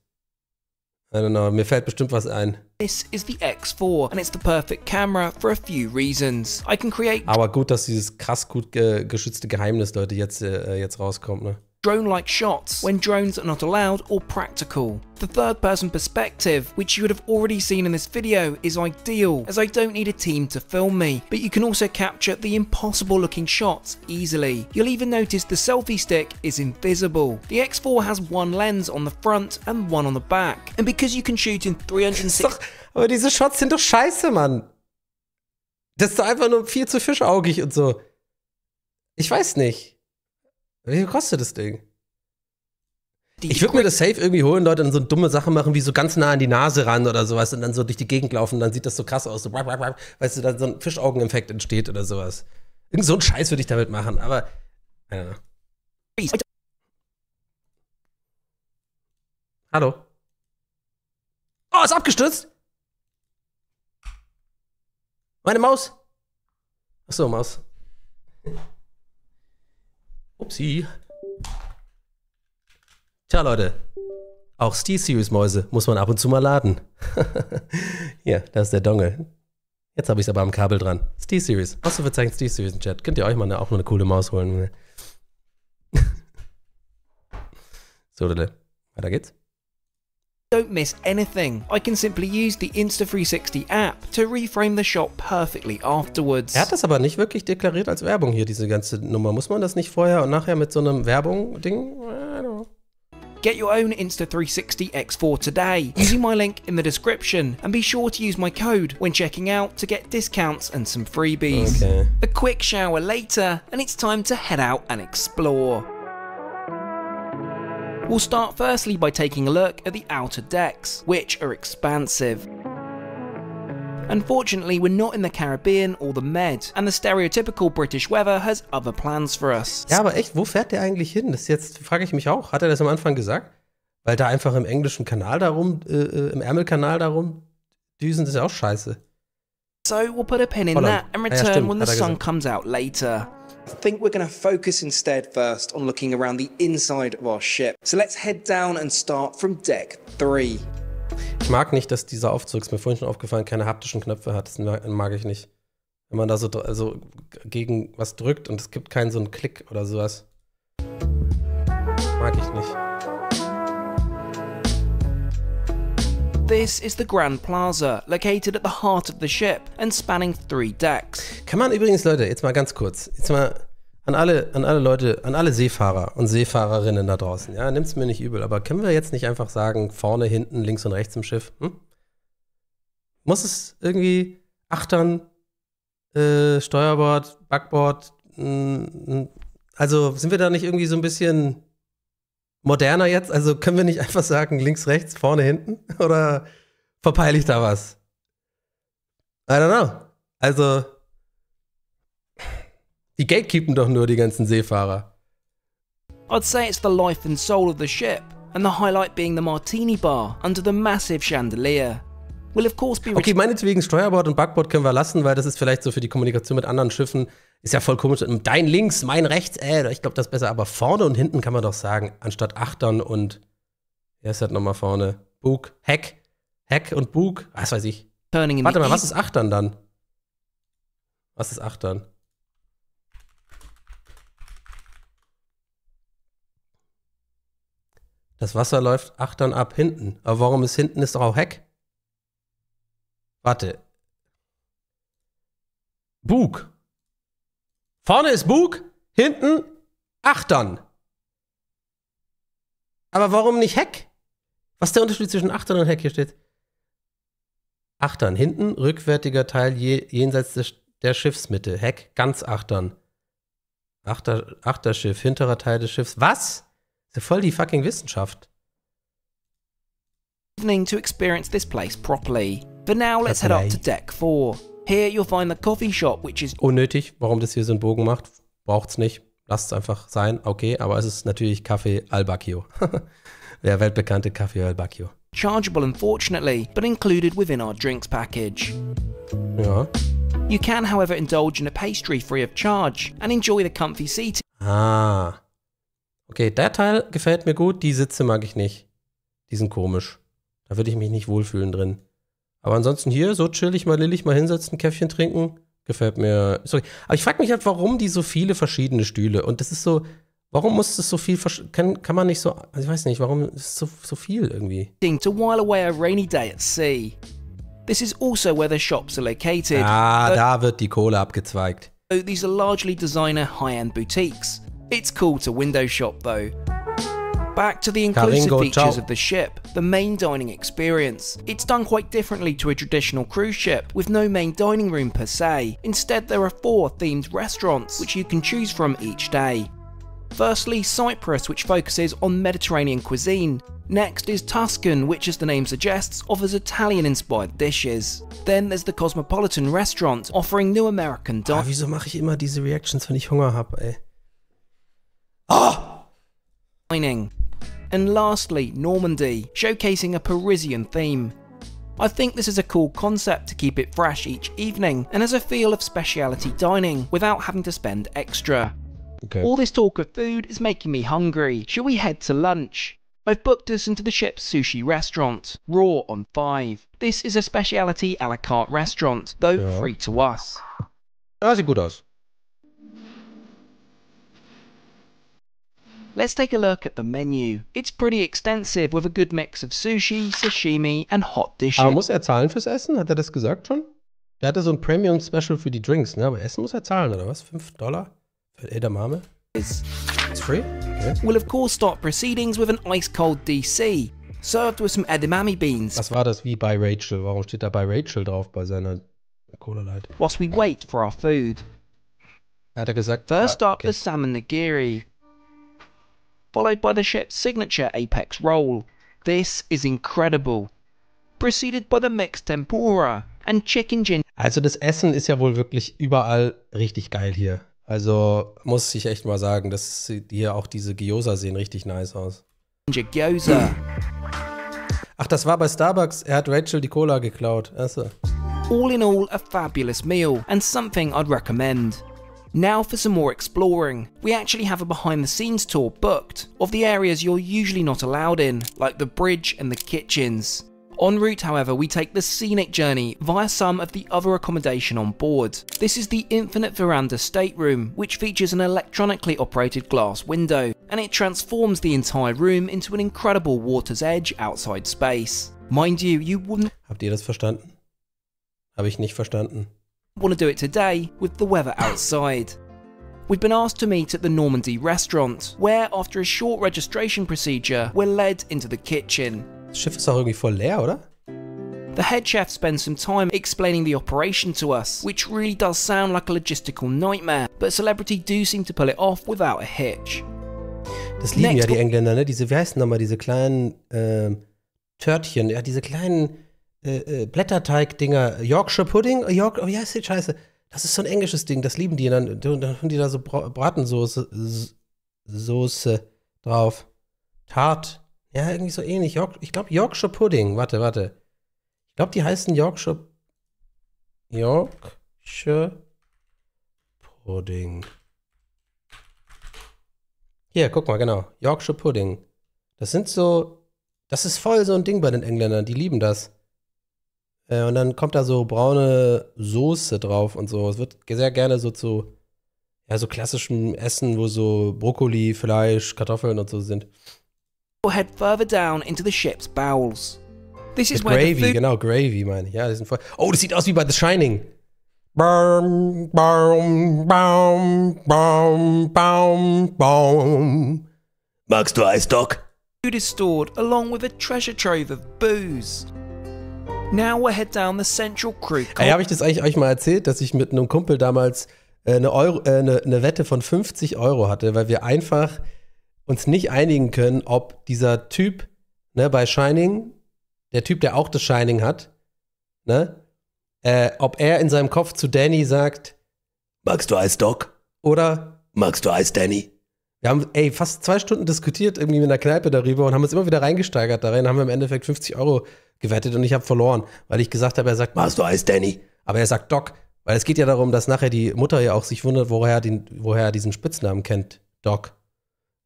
S1: I don't know, mir fällt bestimmt was ein.
S2: This is the X4 and it's the perfect camera for a few reasons. I can create
S1: Aber gut, dass dieses krass gut geschützte Geheimnis, Leute, jetzt rauskommt, ne?
S2: drone-like shots when drones are not allowed or practical. The third-person perspective, which you would have already seen in this video, is ideal, as I don't need a team to film me, but you can also capture the impossible-looking shots easily. You'll even notice the selfie stick is invisible. The X4 has one lens on the front and one on the back, and because you can shoot in 360...
S1: Aber diese Shots sind doch scheiße, Mann. Das ist doch einfach nur viel zu fischaugig und so. Ich weiß nicht. Wie viel kostet das Ding? Ich würde mir das safe irgendwie holen, Leute, und so dumme Sachen machen, wie so ganz nah an die Nase ran oder sowas und dann so durch die Gegend laufen, dann sieht das so krass aus, so, weißt du, dann so ein Fischaugeneffekt entsteht oder sowas. Irgend so einen Scheiß würde ich damit machen, aber, I don't know. Hallo? Oh, ist abgestürzt! Meine Maus! Achso, Maus. Upsi. Tja, Leute. Auch SteelSeries-Mäuse muss man ab und zu mal laden. Hier, da ist der Dongle. Jetzt habe ich es aber am Kabel dran. SteelSeries. Ausrufezeichen SteelSeries im Chat. Könnt ihr euch mal auch mal eine coole Maus holen. So, Leute. Weiter geht's.
S2: Don't miss anything. I can simply use the Insta360 app to reframe the shot perfectly afterwards.
S1: Er hat das aber nicht wirklich deklariert als Werbung hier, diese ganze Nummer. Muss man das nicht vorher und nachher mit so einem Werbung-Ding? I don't know.
S2: Get your own Insta360 X4 today using my link in the description, and be sure to use my code when checking out to get discounts and some freebies.
S1: Okay.
S2: A quick shower later and it's time to head out and explore. We'll start firstly by taking a look at the outer decks, which are expansive. Unfortunately, we're not in the Caribbean or the Med, and the stereotypical British weather has other plans for us.
S1: Ja, aber echt, wo fährt der eigentlich hin? Das jetzt frage ich mich auch. Hat er das am Anfang gesagt? Weil da einfach im englischen Kanal darum, im Ärmelkanal darum düsen, das ist ja auch scheiße.
S2: So we'll put a pin in
S1: Holland.
S2: that and
S1: Ja,
S2: return
S1: stimmt,
S2: when the
S1: hat er
S2: sun
S1: gesagt.
S2: comes out later.
S3: I think we're going to focus instead first on looking around the inside of our ship. So let's head down and start from deck 3.
S1: Ich mag nicht, dass dieser Aufzug, ist mir vorhin schon aufgefallen, keine haptischen Knöpfe hat. Das mag ich nicht. Wenn man da so gegen was drückt und es gibt keinen so einen Klick oder sowas. Mag ich nicht.
S2: This is the Grand Plaza, located at the heart of the ship and spanning 3 decks.
S1: Kann man übrigens, Leute, jetzt mal ganz kurz, jetzt mal an alle Leute, an alle Seefahrer und Seefahrerinnen da draußen, ja, nimmt's mir nicht übel, aber können wir jetzt nicht einfach sagen, vorne, hinten, links und rechts im Schiff? Muss es irgendwie Achtern, Steuerbord, Backbord, also sind wir da nicht irgendwie so ein bisschen moderner jetzt? Also können wir nicht einfach sagen, links, rechts, vorne, hinten? Oder verpeile ich da was? I don't know. Also, die gatekeepen doch nur die ganzen Seefahrer.
S2: I'd say it's the life and soul of the ship, and the highlight being the martini bar under the massive chandelier. Will of course be
S1: Okay, meinetwegen Steuerbord und Backbord können wir lassen, weil das ist vielleicht so für die Kommunikation mit anderen Schiffen, ist ja voll komisch. Dein links, mein rechts, ich glaube, das ist besser. Aber vorne und hinten kann man doch sagen, anstatt Achtern und, wer ist das nochmal vorne? Bug, Heck und Bug, was weiß ich. Warte mal, was ist Achtern dann? Was ist Achtern? Das Wasser läuft Achtern ab hinten. Aber warum ist hinten ist doch auch Heck? Warte. Bug. Vorne ist Bug, hinten Achtern. Aber warum nicht Heck? Was ist der Unterschied zwischen Achtern und Heck? Hier steht Achtern, hinten, rückwärtiger Teil jenseits der Schiffsmitte. Heck, ganz Achtern. Achterschiff, hinterer Teil des Schiffs. Was? Das ist ja voll die fucking Wissenschaft.
S2: Evening to experience this place properly. For now, let's head up to deck 4. Here you'll find the coffee shop, which is
S1: unnötig, warum das hier so einen Bogen macht. Braucht's nicht. Lasst es einfach sein. Okay, aber es ist natürlich Kaffee al Bacchio. Der weltbekannte Kaffee al Bacchio.
S2: Chargeable, unfortunately, but included within our drinks package.
S1: Ja.
S2: You can, however, indulge in a pastry free of charge and enjoy the comfy seating.
S1: Ah. Okay, der Teil gefällt mir gut, die Sitze mag ich nicht. Die sind komisch. Da würde ich mich nicht wohlfühlen drin. Aber ansonsten hier, so chillig, mal lillig, mal hinsetzen, Käffchen trinken, gefällt mir. Sorry. Aber ich frage mich halt, warum die so viele verschiedene Stühle? Und das ist so, warum muss das so viel, kann man nicht so, also ich weiß nicht, warum ist es so viel irgendwie?
S2: To while away a rainy day at sea. This is also where the shops are located.
S1: Ah, da wird die Kohle abgezweigt.
S2: These are largely designer high-end boutiques. It's cool to window shop though. Back to the inclusive features of the ship, the main dining experience. It's done quite differently to a traditional cruise ship, with no main dining room per se. Instead, there are 4 themed restaurants, which you can choose from each day. Firstly, Cyprus, which focuses on Mediterranean cuisine. Next is Tuscan, which, as the name suggests, offers Italian-inspired dishes. Then there's the Cosmopolitan restaurant, offering new American dining.
S1: Wieso mache ich immer diese Reactions, wenn ich Hunger habe, ey?
S2: And lastly, Normandy, showcasing a Parisian theme. I think this is a cool concept to keep it fresh each evening and has a feel of speciality dining without having to spend extra.
S1: Okay.
S2: All this talk of food is making me hungry. Shall we head to lunch? I've booked us into the ship's sushi restaurant, Raw on 5. This is a speciality a la carte restaurant, though free to us.
S1: Ah, sieht gut aus.
S2: Let's take a look at the menu. It's pretty extensive with a good mix of sushi, sashimi and hot dishes.
S1: Aber muss er zahlen fürs Essen? Hat er das gesagt schon? Der hatte so ein Premium-Special für die Drinks, ne? Aber Essen muss er zahlen, oder was? $5? Für Edamame? It's free? Okay.
S2: We'll of course start proceedings with an ice-cold DC, served with some edamame beans.
S1: Was war das wie bei Rachel? Warum steht da bei Rachel drauf bei seiner Cola Light?
S2: Whilst we wait for our food.
S1: Hat er gesagt?
S2: First up,
S1: okay.
S2: the salmon nigiri, followed by the ship's signature apex roll. This is incredible. Preceded by the mixed tempura and chicken ginger.
S1: Also das Essen ist ja wohl wirklich überall richtig geil hier. Also muss ich echt mal sagen, dass hier auch diese Gyoza sehen richtig nice aus.
S2: Gyoza.
S1: Ach, das war bei Starbucks. Er hat Rachel die Cola geklaut. Achso.
S2: All in all, a fabulous meal and something I'd recommend. Now for some more exploring. We actually have a behind-the-scenes tour booked of the areas you're usually not allowed in, like the bridge and the kitchens. En route, however, we take the scenic journey via some of the other accommodation on board. This is the infinite veranda stateroom, which features an electronically operated glass window, and it transforms the entire room into an incredible water's edge outside space. Mind you, you wouldn't
S1: Habt ihr das verstanden? Habe ich nicht verstanden.
S2: want to do it today with the weather outside. We've been asked to meet at the Normandy restaurant, where after a short registration procedure, we're led into the kitchen.
S1: Das Schiff ist auch irgendwie voll leer, oder?
S2: The head chef spends some time explaining the operation to us, which really does sound like a logistical nightmare, but Celebrity do seem to pull it off without a hitch.
S1: Das lieben ja die Engländer, ne? Diese, wie heißen nochmal, diese kleinen Törtchen, ja, diese kleinen Blätterteig-Dinger. Yorkshire Pudding? Oh, wie heißt die Scheiße? Das ist so ein englisches Ding, das lieben die. Dann haben die da so Bratensoße Soße drauf. Tart. Ja, irgendwie so ähnlich. Ich glaube Yorkshire Pudding. Warte. Ich glaube, die heißen Yorkshire Pudding. Hier, guck mal, genau. Yorkshire Pudding. Das ist voll so ein Ding bei den Engländern. Die lieben das. Und dann kommt da so braune Soße drauf und so. Es wird sehr gerne so zu so klassischem Essen, wo so Brokkoli, Fleisch, Kartoffeln und so sind.
S2: We'll head further down into the ship's bowels. This is
S1: Mit
S2: where
S1: Gravy, genau, Gravy meine ich. Ja, die sind voll. Oh, das sieht aus wie bei The Shining. Baum, baum, baum, baum, baum, baum. Magst du Eisstock?
S2: food is stored along with a treasure trove of booze. Now we'll head down the central crew.
S1: Ey, habe ich das eigentlich euch mal erzählt, dass ich mit einem Kumpel damals eine Wette von 50 € hatte, weil wir einfach uns nicht einigen können, ob dieser Typ, ne, bei Shining, der Typ, der auch das Shining hat, ne, ob er in seinem Kopf zu Danny sagt, magst du Eis, Doc? Oder magst du Eis, Danny? Wir haben, fast 2 Stunden diskutiert irgendwie in der Kneipe darüber und haben uns immer wieder reingesteigert darin, haben wir im Endeffekt 50 € gewettet und ich habe verloren, weil ich gesagt habe, er sagt, magst du Eis, Danny? Aber er sagt Doc, weil es geht ja darum, dass nachher die Mutter ja auch sich wundert, woher er diesen Spitznamen kennt, Doc,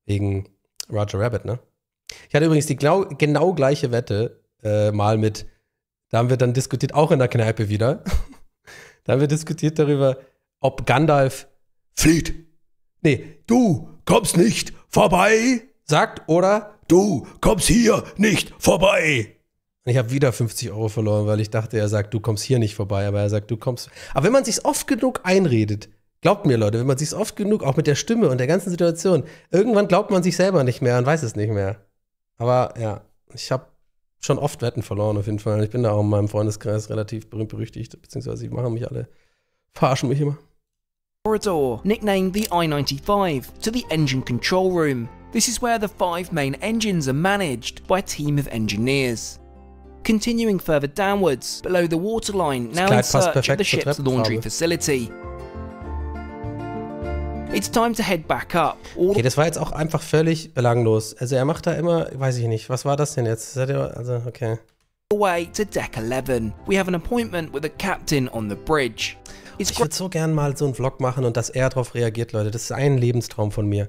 S1: wegen Roger Rabbit, ne? Ich hatte übrigens die genau gleiche Wette mal mit, da haben wir dann diskutiert, auch in der Kneipe wieder, da haben wir diskutiert darüber, ob Gandalf flieht. Nee, du kommst nicht vorbei, sagt, oder du kommst hier nicht vorbei. Und ich habe wieder 50 € verloren, weil ich dachte, er sagt, du kommst hier nicht vorbei, aber er sagt, du kommst. Aber wenn man sich's oft genug einredet, glaubt mir, Leute, wenn man sich's oft genug, auch mit der Stimme und der ganzen Situation, irgendwann glaubt man sich selber nicht mehr und weiß es nicht mehr. Aber ja, ich habe schon oft Wetten verloren auf jeden Fall. Ich bin da auch in meinem Freundeskreis relativ berühmt berüchtigt, beziehungsweise die machen mich alle, verarschen mich immer.
S2: corridor, nicknamed the I-95, to the engine control room. This is where the 5 main engines are managed by a team of engineers. Continuing further downwards, below the waterline, now in search of the ship's laundry facility. It's time to head back up.
S1: Okay, das war jetzt auch einfach völlig belanglos. Also er macht da immer, weiß ich nicht, was war das denn jetzt? Also, okay.
S2: Way to deck 11. We have an appointment with the captain on the bridge.
S1: Ich würde so gern mal so einen Vlog machen und dass er darauf reagiert, Leute. Das ist ein Lebenstraum von mir.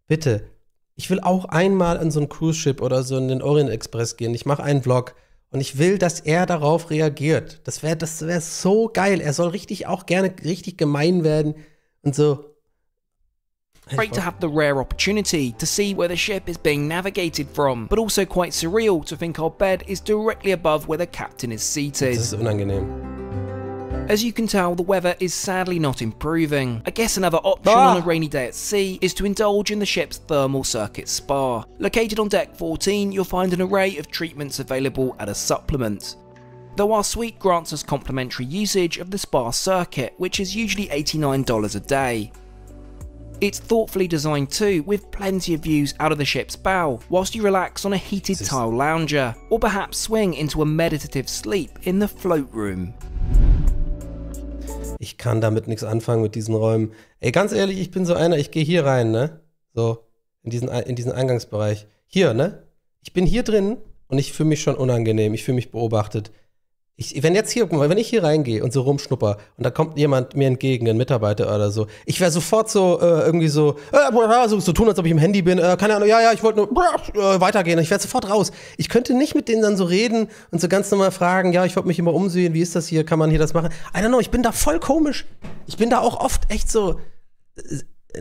S1: Bitte. Ich will auch einmal in so ein Cruise-Ship oder so in den Orient Express gehen. Ich mache einen Vlog und ich will, dass er darauf reagiert. Das wär so geil. Er soll richtig auch gerne richtig gemein werden und so.
S2: Great to have the rare opportunity to see where the ship is being navigated from, but also quite surreal to think our bed is directly above where the captain is seated.
S1: Das ist unangenehm.
S2: As you can tell, the weather is sadly not improving. I guess another option on a rainy day at sea is to indulge in the ship's thermal circuit spa. Located on deck 14, you'll find an array of treatments available at a supplement. Though our suite grants us complimentary usage of the spa circuit, which is usually $89 a day. It's thoughtfully designed too, with plenty of views out of the ship's bow, whilst you relax on a heated tile lounger, or perhaps swing into a meditative sleep in the float room.
S1: Ich kann damit nichts anfangen mit diesen Räumen. Ey, ganz ehrlich, ich bin so einer, ich gehe hier rein, ne? So, in diesen Eingangsbereich. Hier, ne? Ich bin hier drin und ich fühle mich schon unangenehm, ich fühle mich beobachtet. Wenn ich hier reingehe und so rumschnupper und da kommt jemand mir entgegen, ein Mitarbeiter oder so, ich wäre sofort so irgendwie so tun, als ob ich im Handy bin, keine Ahnung, ja, ich wollte nur weitergehen, ich werde sofort raus. Ich könnte nicht mit denen dann so reden und so ganz normal fragen, ja, ich wollte mich immer umsehen, wie ist das hier, kann man hier das machen? I don't know, ich bin da voll komisch. Ich bin da auch oft echt so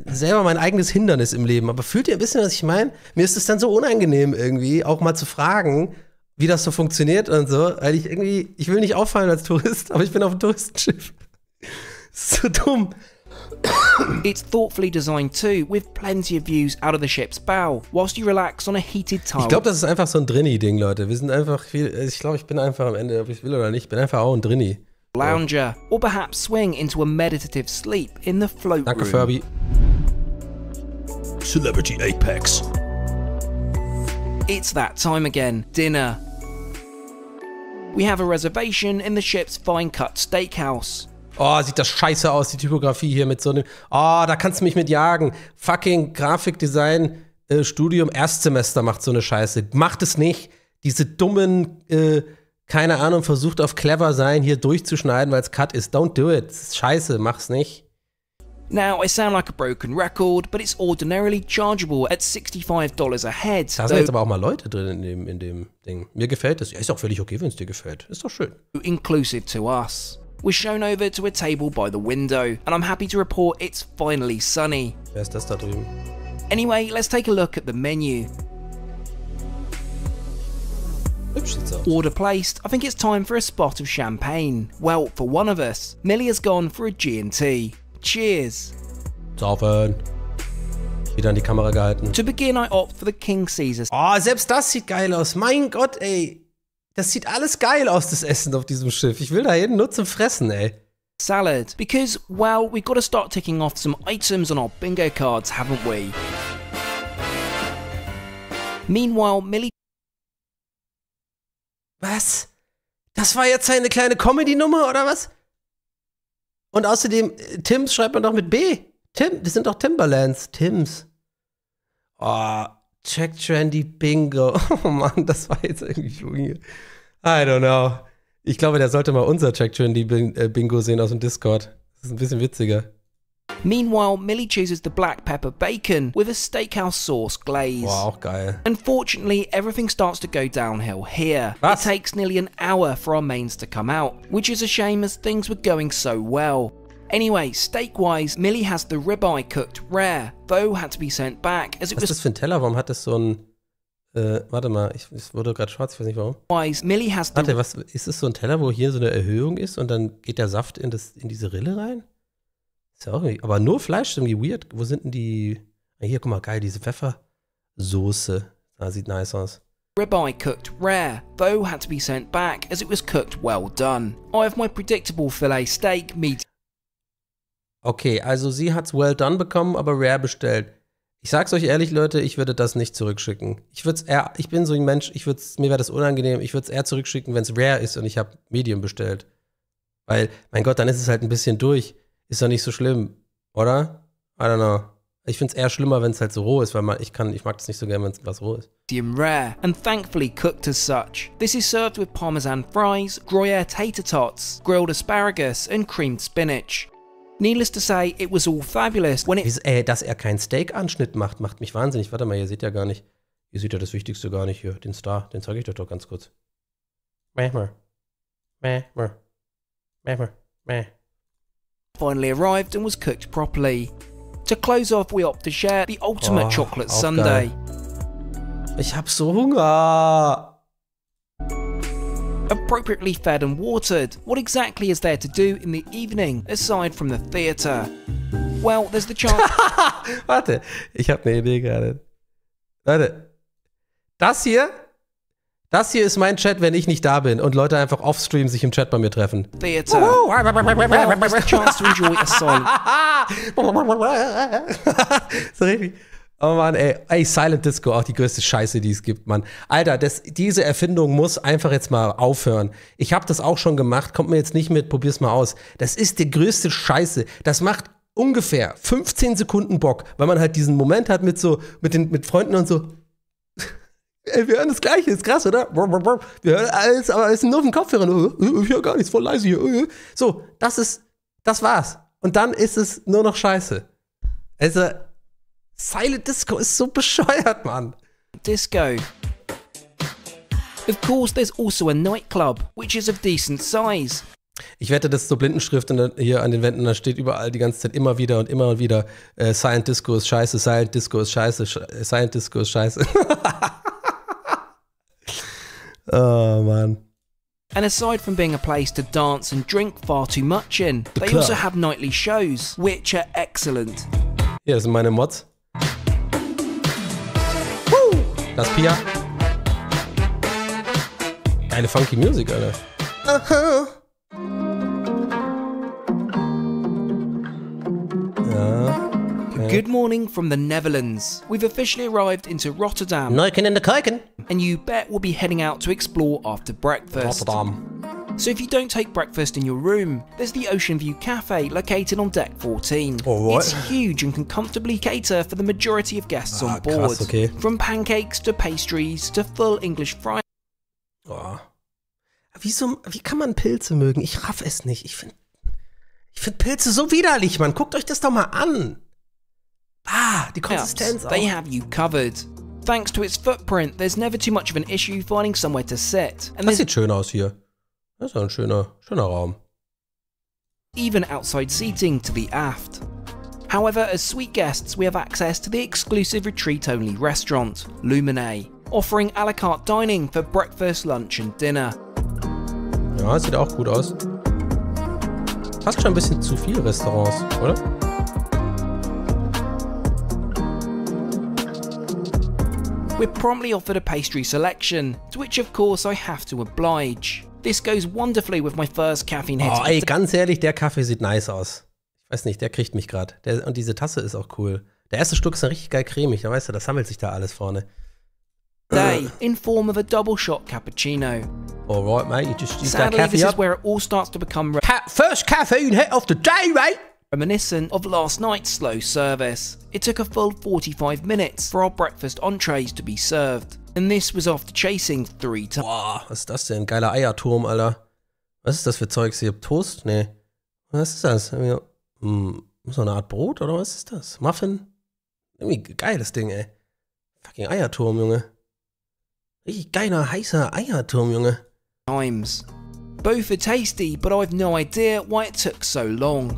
S1: selber mein eigenes Hindernis im Leben, aber fühlt ihr ein bisschen, was ich meine? Mir ist es dann so unangenehm irgendwie, auch mal zu fragen, wie das so funktioniert und so, weil ich will nicht auffallen als Tourist, aber ich bin auf einem Touristenschiff. So dumm.
S2: It's thoughtfully designed too, with plenty of views out of the ship's bow, whilst you relax on a heated tile.
S1: Ich glaube, das ist einfach so ein Drinni-Ding, Leute. Wir sind einfach ich glaube, ich bin einfach am Ende, ob ich will oder nicht, bin einfach auch ein Drinni.
S2: Lounger, or perhaps swing into a meditative sleep in the float room.
S1: Danke, Furby.
S6: Celebrity Apex.
S2: It's that time again, dinner. We have a reservation in the ship's fine-cut steakhouse.
S1: Oh, sieht das scheiße aus, die Typografie hier mit so einem. Oh, da kannst du mich mit jagen. Fucking Grafikdesign Studium Erstsemester macht so eine Scheiße. Macht es nicht. Diese dummen, keine Ahnung, versucht auf clever sein, hier durchzuschneiden, weil es Cut ist. Don't do it. Das ist scheiße, mach's nicht.
S2: Now, I sound like a broken record, but it's ordinarily chargeable at $65 a head.
S1: Da sind jetzt aber auch mal Leute drin in dem Ding. Mir gefällt das. Ja, ist auch völlig okay, wenn es dir gefällt. Ist doch schön.
S2: Inclusive to us. We're shown over to a table by the window, and I'm happy to report it's finally sunny.
S1: Wer ist das da drüben?
S2: Anyway, let's take a look at the menu.
S1: Hübsch sieht's aus.
S2: Order placed, I think it's time for a spot of champagne. Well, for one of us, Millie has gone for a G&T. Cheers.
S1: Saufen. Wieder an die Kamera gehalten.
S2: To begin, I opt for the King Caesar.
S1: Oh, selbst das sieht geil aus. Mein Gott, ey. Das sieht alles geil aus, das Essen auf diesem Schiff. Ich will da hin nur zum Fressen, ey.
S2: Salad. Because, well, we've got to start ticking off some items on our bingo cards, haven't we? Meanwhile, Millie...
S1: Was? Das war jetzt eine kleine Comedy-Nummer, oder was? Und außerdem, Tims schreibt man doch mit B. Tim, das sind doch Timberlands. Tims. Oh, Trek Trendy Bingo. Oh Mann, das war jetzt irgendwie schon hier. I don't know. Ich glaube, der sollte mal unser Trek Trendy Bingo sehen aus dem Discord. Das ist ein bisschen witziger.
S2: Meanwhile, Millie chooses the black pepper bacon with a steakhouse sauce glaze.
S1: Boah, auch geil.
S2: Unfortunately, everything starts to go downhill here.
S1: Was?
S2: It takes nearly an hour for our mains to come out, which is a shame as things were going so well. Anyway, steak-wise, Millie has the ribeye cooked rare, though had to be sent back as it was...
S1: Was ist das für ein Teller? Warum hat das so ein... warte mal, es wurde gerade schwarz, ich weiß nicht warum.
S2: Millie has the...
S1: Warte, was, ist das so ein Teller, wo hier so eine Erhöhung ist und dann geht der Saft in diese Rille rein? Ist ja auch irgendwie, aber nur Fleisch, irgendwie weird. Wo sind denn die... Hier, guck mal, geil, diese Pfeffersoße. Ah, sieht nice aus.
S2: Ribeye cooked rare, though had to be sent back as it was cooked well done. I have my predictable filet steak, medium...
S1: Okay, also sie hat's well done bekommen, aber rare bestellt. Ich sag's euch ehrlich, Leute, ich würde das nicht zurückschicken. Ich bin so ein Mensch, mir wäre das unangenehm, ich würde es eher zurückschicken, wenn es rare ist und ich habe Medium bestellt. Weil, mein Gott, dann ist es halt ein bisschen durch. Ist doch nicht so schlimm, oder? I don't know. Ich find's eher schlimmer, wenn es halt so roh ist, weil ich mag das nicht so gerne, wenn was roh ist.
S2: Medium rare, and thankfully cooked as such. This is served with parmesan fries, Gruyere tater tots, grilled asparagus, and creamed spinach. Needless to say, it was all fabulous when it...
S1: Dass er keinen Steak-Anschnitt macht mich wahnsinnig. Warte mal, ihr seht ja gar nicht. Ihr seht ja das Wichtigste gar nicht hier. Den Star, den zeige ich euch doch ganz kurz.
S2: Finally arrived and was cooked properly. To close off, we opt to share the ultimate chocolate sundae.
S1: Ich hab so Hunger.
S2: Appropriately fed and watered, what exactly is there to do in the evening aside from the theatre? Well, there's the chance.
S1: Warte, ich habe eine Idee gerade. Warte. Das hier ist mein Chat, wenn ich nicht da bin und Leute einfach offstream sich im Chat bei mir treffen.
S2: Theatre. Well, there's the chance to enjoy a silent.
S1: So richtig. Oh Mann, ey, Silent Disco, auch die größte Scheiße, die es gibt, Mann. Alter, diese Erfindung muss einfach jetzt mal aufhören. Ich habe das auch schon gemacht, kommt mir jetzt nicht mit, probier's mal aus. Das ist die größte Scheiße. Das macht ungefähr 15 Sekunden Bock, weil man halt diesen Moment hat mit Freunden und so. Ey, wir hören das Gleiche, ist krass, oder? Wir hören alles, aber es ist nur auf dem Kopfhörer. Ich höre gar nichts, voll leise hier. So, das war's. Und dann ist es nur noch Scheiße. Also, Silent Disco ist so bescheuert, Mann.
S2: Disco. Of course, there's also a nightclub, which is of decent size.
S1: Ich wette, das ist so Blindenschrift hier an den Wänden, da steht überall die ganze Zeit immer wieder Silent Disco ist scheiße, Silent Disco ist scheiße, Silent Disco ist scheiße. Oh, Mann.
S2: And aside from being a place to dance and drink far too much in, they also have nightly shows, which are excellent.
S1: Hier, das sind meine Mods. Das Pia. Geile funky Musik, Alter. Aha. Ja. Okay.
S2: Good morning from the Netherlands. We've officially arrived into Rotterdam.
S1: Neuken in der Keuken.
S2: And you bet we'll be heading out to explore after breakfast.
S1: Rotterdam.
S2: So if you don't take breakfast in your room, there's the Ocean View Cafe located on deck 14.
S1: Alright.
S2: It's huge and can comfortably cater for the majority of guests on board.
S1: Krass, okay.
S2: From pancakes to pastries to full English fries.
S1: Oh. Wie kann man Pilze mögen? Ich raff es nicht. Ich find Pilze so widerlich, Mann. Guckt euch das doch mal an. Die Konsistenz auch.
S2: They have you covered. Thanks to its footprint, there's never too much of an issue finding somewhere to sit. And
S1: das sieht schön aus hier. Das ist ein schöner Raum.
S2: Even outside seating to the aft. However, as suite guests, we have access to the exclusive retreat-only restaurant, Lumine, offering à la carte dining for breakfast, lunch and dinner.
S1: Ja, sieht auch gut aus. Fast schon ein bisschen zu viel Restaurants, oder?
S2: We're promptly offered a pastry selection, to which of course I have to oblige. This goes wonderfully with my first caffeine hit.
S1: Oh ey, ganz ehrlich, der Kaffee sieht nice aus. Ich weiß nicht, der kriegt mich gerade. Und diese Tasse ist auch cool. Der erste Schluck ist dann richtig geil cremig, da weißt du, das sammelt sich da alles vorne.
S2: Day, in form of a double shot cappuccino.
S1: Alright mate, you just
S2: Sadly,
S1: that
S2: this
S1: coffee
S2: is
S1: up.
S2: where it all starts to become
S1: First caffeine hit of the day, mate!
S2: reminiscent of last night's slow service. It took a full 45 minutes for our breakfast entrees to be served, and this was after chasing 3 times.
S1: Boah, was ist das denn? Geiler Eierturm, Alter. Was ist das für Zeugs hier? Toast? Nee. Was ist das? So eine Art Brot oder was ist das? Muffin? Irgendwie geiles Ding, ey. Fucking Eierturm, Junge. Richtig geiler, heißer Eierturm, Junge.
S2: Both are tasty, but I've no idea why it took so long.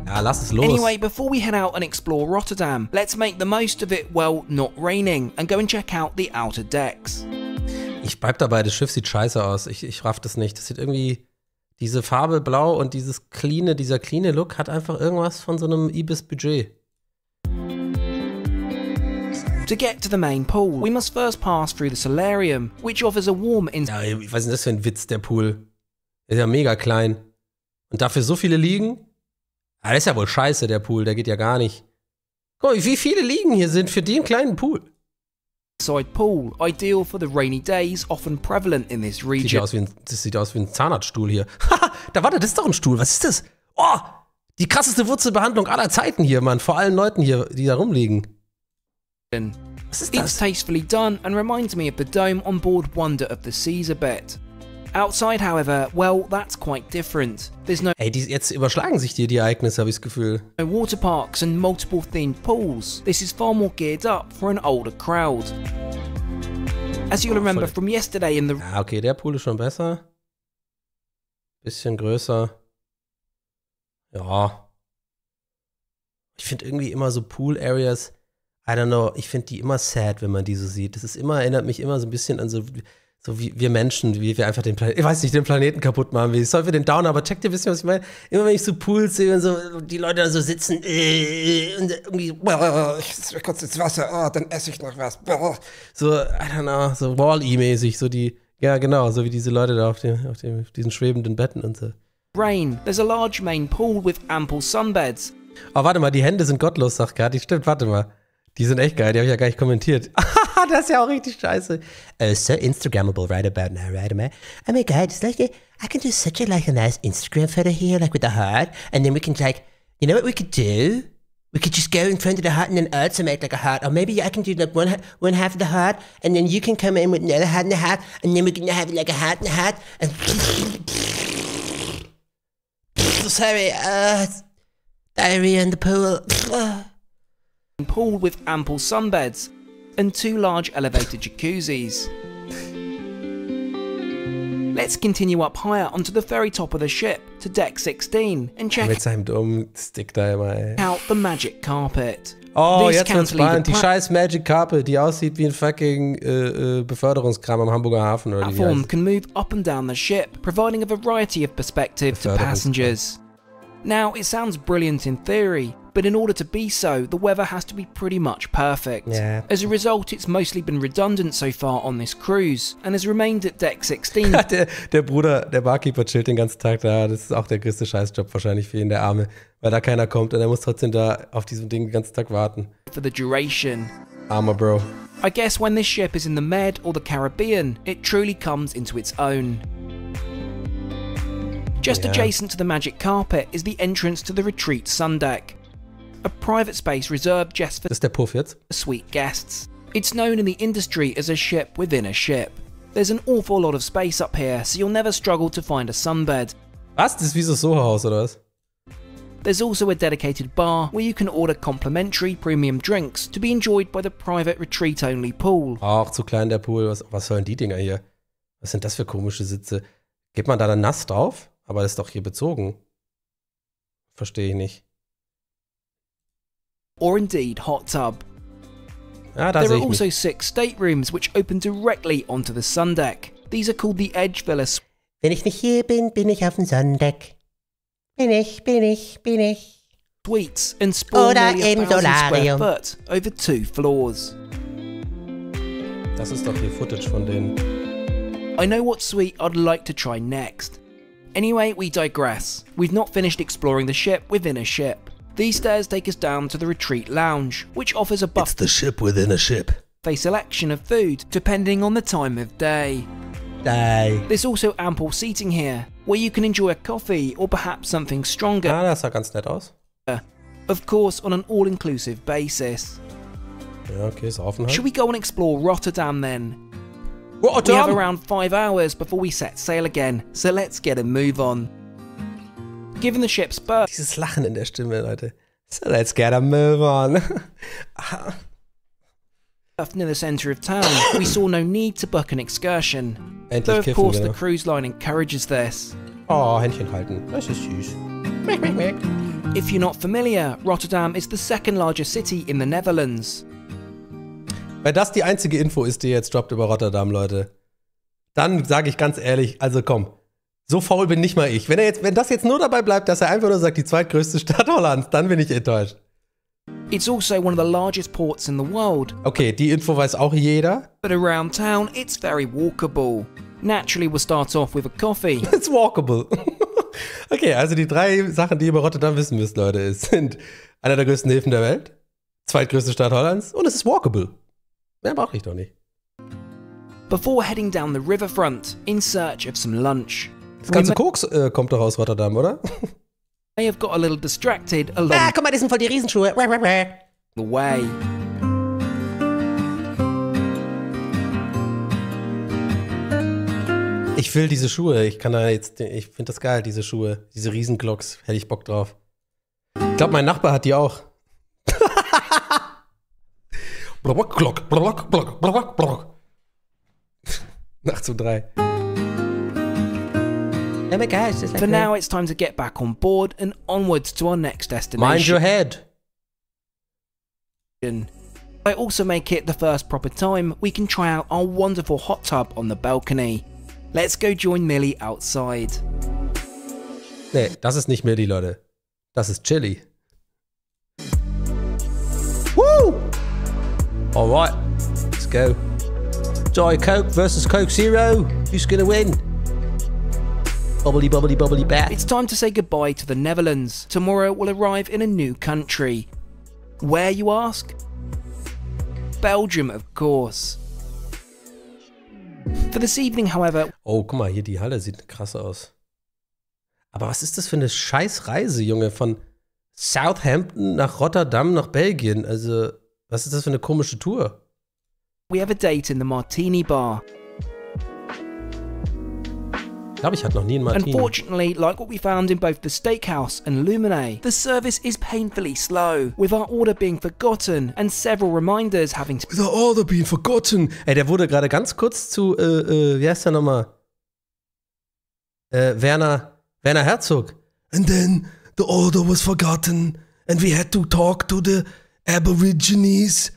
S1: Ja, lass es los.
S2: Anyway, before we head out and explore Rotterdam, let's make the most of it, well, not raining, and go and check out the outer decks.
S1: Ich bleib dabei, das Schiff sieht scheiße aus. Ich raff das nicht. Das sieht irgendwie, diese Farbe blau und dieser cleane Look hat einfach irgendwas von so einem Ibis-Budget.
S2: To get to the main pool, we must first pass through the solarium, which offers a warm
S1: Ja, was ist denn das für ein Witz, der Pool? Ist ja mega klein. Und dafür so viele liegen? Ah, das ist ja wohl scheiße, der Pool, der geht ja gar nicht. Guck mal, wie viele Liegen hier sind für den kleinen Pool.
S2: Side pool, ideal for the rainy days, often prevalent in this region.
S1: Das sieht aus wie ein Zahnarztstuhl hier. Haha, warte, das ist doch ein Stuhl. Was ist das? Oh, die krasseste Wurzelbehandlung aller Zeiten hier, Mann. Vor allen Leuten hier, die da rumliegen. Was ist das?
S2: It's tastefully done and reminds me of the dome on board Wonder of the Seas a bit. Outside, however, well, that's quite different. There's no
S1: Ey, jetzt überschlagen sich dir die Ereignisse, habe ich das Gefühl.
S2: water parks and multiple themed pools. This is far more geared up for an older crowd. As you'll remember from yesterday in the...
S1: Ja, okay, der Pool ist schon besser. Bisschen größer. Ja. Ich finde irgendwie immer so Pool-Areas, I don't know, ich finde die immer sad, wenn man die so sieht. Das ist immer, erinnert mich immer so ein bisschen an so wie wir Menschen, wie wir einfach den Planeten, ich weiß nicht, den Planeten kaputt machen will. Ich soll für den Downer, aber checkt ihr ein bisschen, was ich meine? Immer wenn ich so Pools sehe und so, die Leute da so sitzen, und irgendwie, ich will kurz ins Wasser, dann esse ich noch was. So, I don't know, so Wall-E-mäßig, so die, ja genau, so wie diese Leute da auf diesen schwebenden Betten und so.
S2: Rain, there's a large main pool with ample sunbeds.
S1: Oh, warte mal, die Hände sind gottlos, sagt Kati. Stimmt, warte mal. Die sind echt geil, die habe ich ja gar nicht kommentiert. Das ist ja auch richtig scheiße. So Instagrammable right about now, right, man? Oh my God, it's like, I can do such a nice Instagram photo here, like with the heart, and then we can like, you know what we could do? We could just go in front of the heart and then also make like a heart, or maybe I can do like one half of the heart, and then you can come in with another heart and a half, and then we can have like a heart and a heart, and sorry, diarrhea in the pool.
S2: Pool with ample sunbeds and 2 large elevated jacuzzis. Let's continue up higher onto the very top of the ship to deck 16 and check
S1: Mit seinem dummen Stick da immer, ey.
S2: out the magic carpet.
S1: Oh,
S2: This
S1: jetzt wird's spannend. Die
S2: cantilever
S1: scheiß Magic Carpet, die aussieht wie ein fucking Beförderungskram am Hamburger Hafen oder wie die
S2: platform
S1: heißt.
S2: can move up and down the ship, providing a variety of perspective to passengers. Now, it sounds brilliant in theory, but in order to be so, the weather has to be pretty much perfect.
S1: Yeah.
S2: As a result, it's mostly been redundant so far on this cruise, and has remained at deck 16
S1: der Bruder, der Barkeeper chillt den ganzen Tag da. Das ist auch der größte Scheißjob wahrscheinlich für ihn, der Arme. Weil da keiner kommt und er muss trotzdem da auf diesem Ding den ganzen Tag warten.
S2: for the duration.
S1: Armer Bro.
S2: I guess when this ship is in the Med or the Caribbean, it truly comes into its own. Just adjacent to the magic carpet is the entrance to the retreat sun deck, a private space reserved just for
S1: Das ist der Puff jetzt.
S2: sweet guests. It's known in the industry as a ship within a ship. There's an awful lot of space up here, so you'll never struggle to find a sunbed.
S1: Was? Das ist wie so Soho-Haus oder was?
S2: There's also a dedicated bar where you can order complimentary premium drinks to be enjoyed by the private retreat-only pool.
S1: Auch zu klein der Pool. Was sollen die Dinger hier? Was sind das für komische Sitze? Geht man da dann nass drauf? Aber das ist doch hier bezogen. Verstehe ich nicht.
S2: Or indeed hot tub.
S1: Ja, da
S2: There
S1: sehe
S2: are
S1: ich
S2: also
S1: mich.
S2: 6 staterooms which open directly onto the sun deck. These are called the Edge Villa
S1: Wenn ich nicht hier bin, bin ich auf dem Sonnendeck. Bin ich.
S2: suites and spawn
S1: Oder
S2: nearly
S1: im
S2: 1,000 square
S1: Solarium.
S2: foot over 2 floors.
S1: Das ist doch hier Footage von denen.
S2: I know what suite I'd like to try next. Anyway, we digress. We've not finished exploring the ship within a ship. These stairs take us down to the retreat lounge, which offers a
S1: It's the ship within a ship.
S2: buffet selection of food depending on the time of day. There's also ample seating here, where you can enjoy a coffee or perhaps something stronger,
S1: Ja, das sah ganz nett aus.
S2: of course on an all-inclusive basis.
S1: Ja, okay, ist offen
S2: Should
S1: halt.
S2: we go and explore Rotterdam then? We have around 5 hours before we set sail again, so let's get a move on. Given the ship's berth
S1: Dieses Lachen in der Stimme, Leute. So, let's get a move on.
S2: near the centre of town, we saw no need to book an excursion. Though
S1: Endlich
S2: of
S1: kiffen,
S2: course the
S1: genau.
S2: cruise line encourages this.
S1: Oh, Händchen halten. Das ist süß.
S2: If you're not familiar, Rotterdam is the second largest city in the Netherlands.
S1: Weil das die einzige Info ist, die jetzt droppt über Rotterdam, Leute. Dann sage ich ganz ehrlich, also komm, so faul bin nicht mal ich. Wenn das jetzt nur dabei bleibt, dass er einfach nur sagt, die zweitgrößte Stadt Hollands, dann bin ich enttäuscht.
S2: It's also one of the largest ports in the world,
S1: Okay, die Info weiß auch jeder.
S2: but around town it's very walkable. Naturally, we'll start off with a coffee.
S1: It's walkable. Okay, also die 3 Sachen, die ihr über Rotterdam wissen müsst, Leute, sind einer der größten Häfen der Welt, zweitgrößte Stadt Hollands und es ist walkable. Mehr brauche ich doch nicht.
S2: Before heading down the riverfront in search of some lunch.
S1: Das ganze Koks kommt doch aus Rotterdam, oder?
S2: May have got a little distracted along
S1: guck mal, das sind voll die Riesenschuhe.
S2: the way.
S1: Ich will diese Schuhe. Ich finde das geil, diese Schuhe. Diese Riesenglocks. Hätte ich Bock drauf. Ich glaube, mein Nachbar hat die auch. Nachts um 3. Oh my gosh, that's like
S2: For now, it's time to get back on board and onwards to our next destination.
S1: Mind your head.
S2: I also make it the first proper time we can try out our wonderful hot tub on the balcony. Let's go join Millie outside.
S1: Nee, das ist nicht Millie, Leute. Das ist Chili. Woo! Alright, let's go. Diet Coke versus Coke Zero. Who's gonna win? Bubbly, bubbly, bubbly bat.
S2: It's time to say goodbye to the Netherlands. Tomorrow we'll arrive in a new country. Where, you ask? Belgium, of course. For this evening, however...
S1: Oh, guck mal, hier die Halle sieht krass aus. Aber was ist das für eine Scheißreise, Junge? Von Southampton nach Rotterdam nach Belgien. Also, was ist das für eine komische Tour?
S2: We have a date in the Martini Bar.
S1: Ich glaube, ich hatte noch nie einen Martini.
S2: Unfortunately, like what we found in both the steakhouse and Lumine, the service is painfully slow, with our order being forgotten and several reminders having to...
S1: With our order being forgotten. Ey, der wurde gerade ganz kurz zu, wie heißt der nochmal? Werner Herzog. And then the order was forgotten and we had to talk to the Aborigines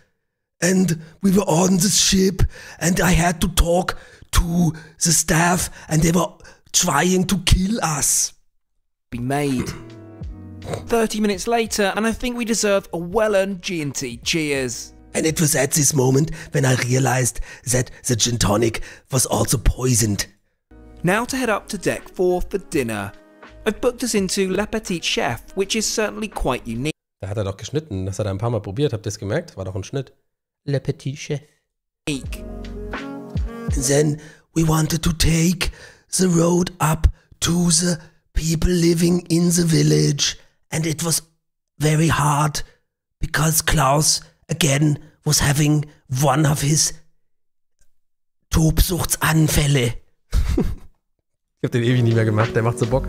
S1: and we were on the ship and I had to talk to the staff and they were trying to kill us.
S2: ...be made. 30 minutes later, and I think we deserve a well-earned G&T cheers.
S1: And it was at this moment when I realized that the gin tonic was also poisoned.
S2: Now to head up to deck 4 for dinner. I've booked us into Le Petit Chef, which is certainly quite unique.
S1: Da hat er doch geschnitten, das hat er ein paar Mal probiert, habt ihr es gemerkt? War doch ein Schnitt. Le Petit Chef. And then we wanted to take the road up to the people living in the village and it was very hard because Klaus again was having one of his Tobsuchtsanfälle. Ich hab den ewig nicht mehr gemacht, der macht so Bock.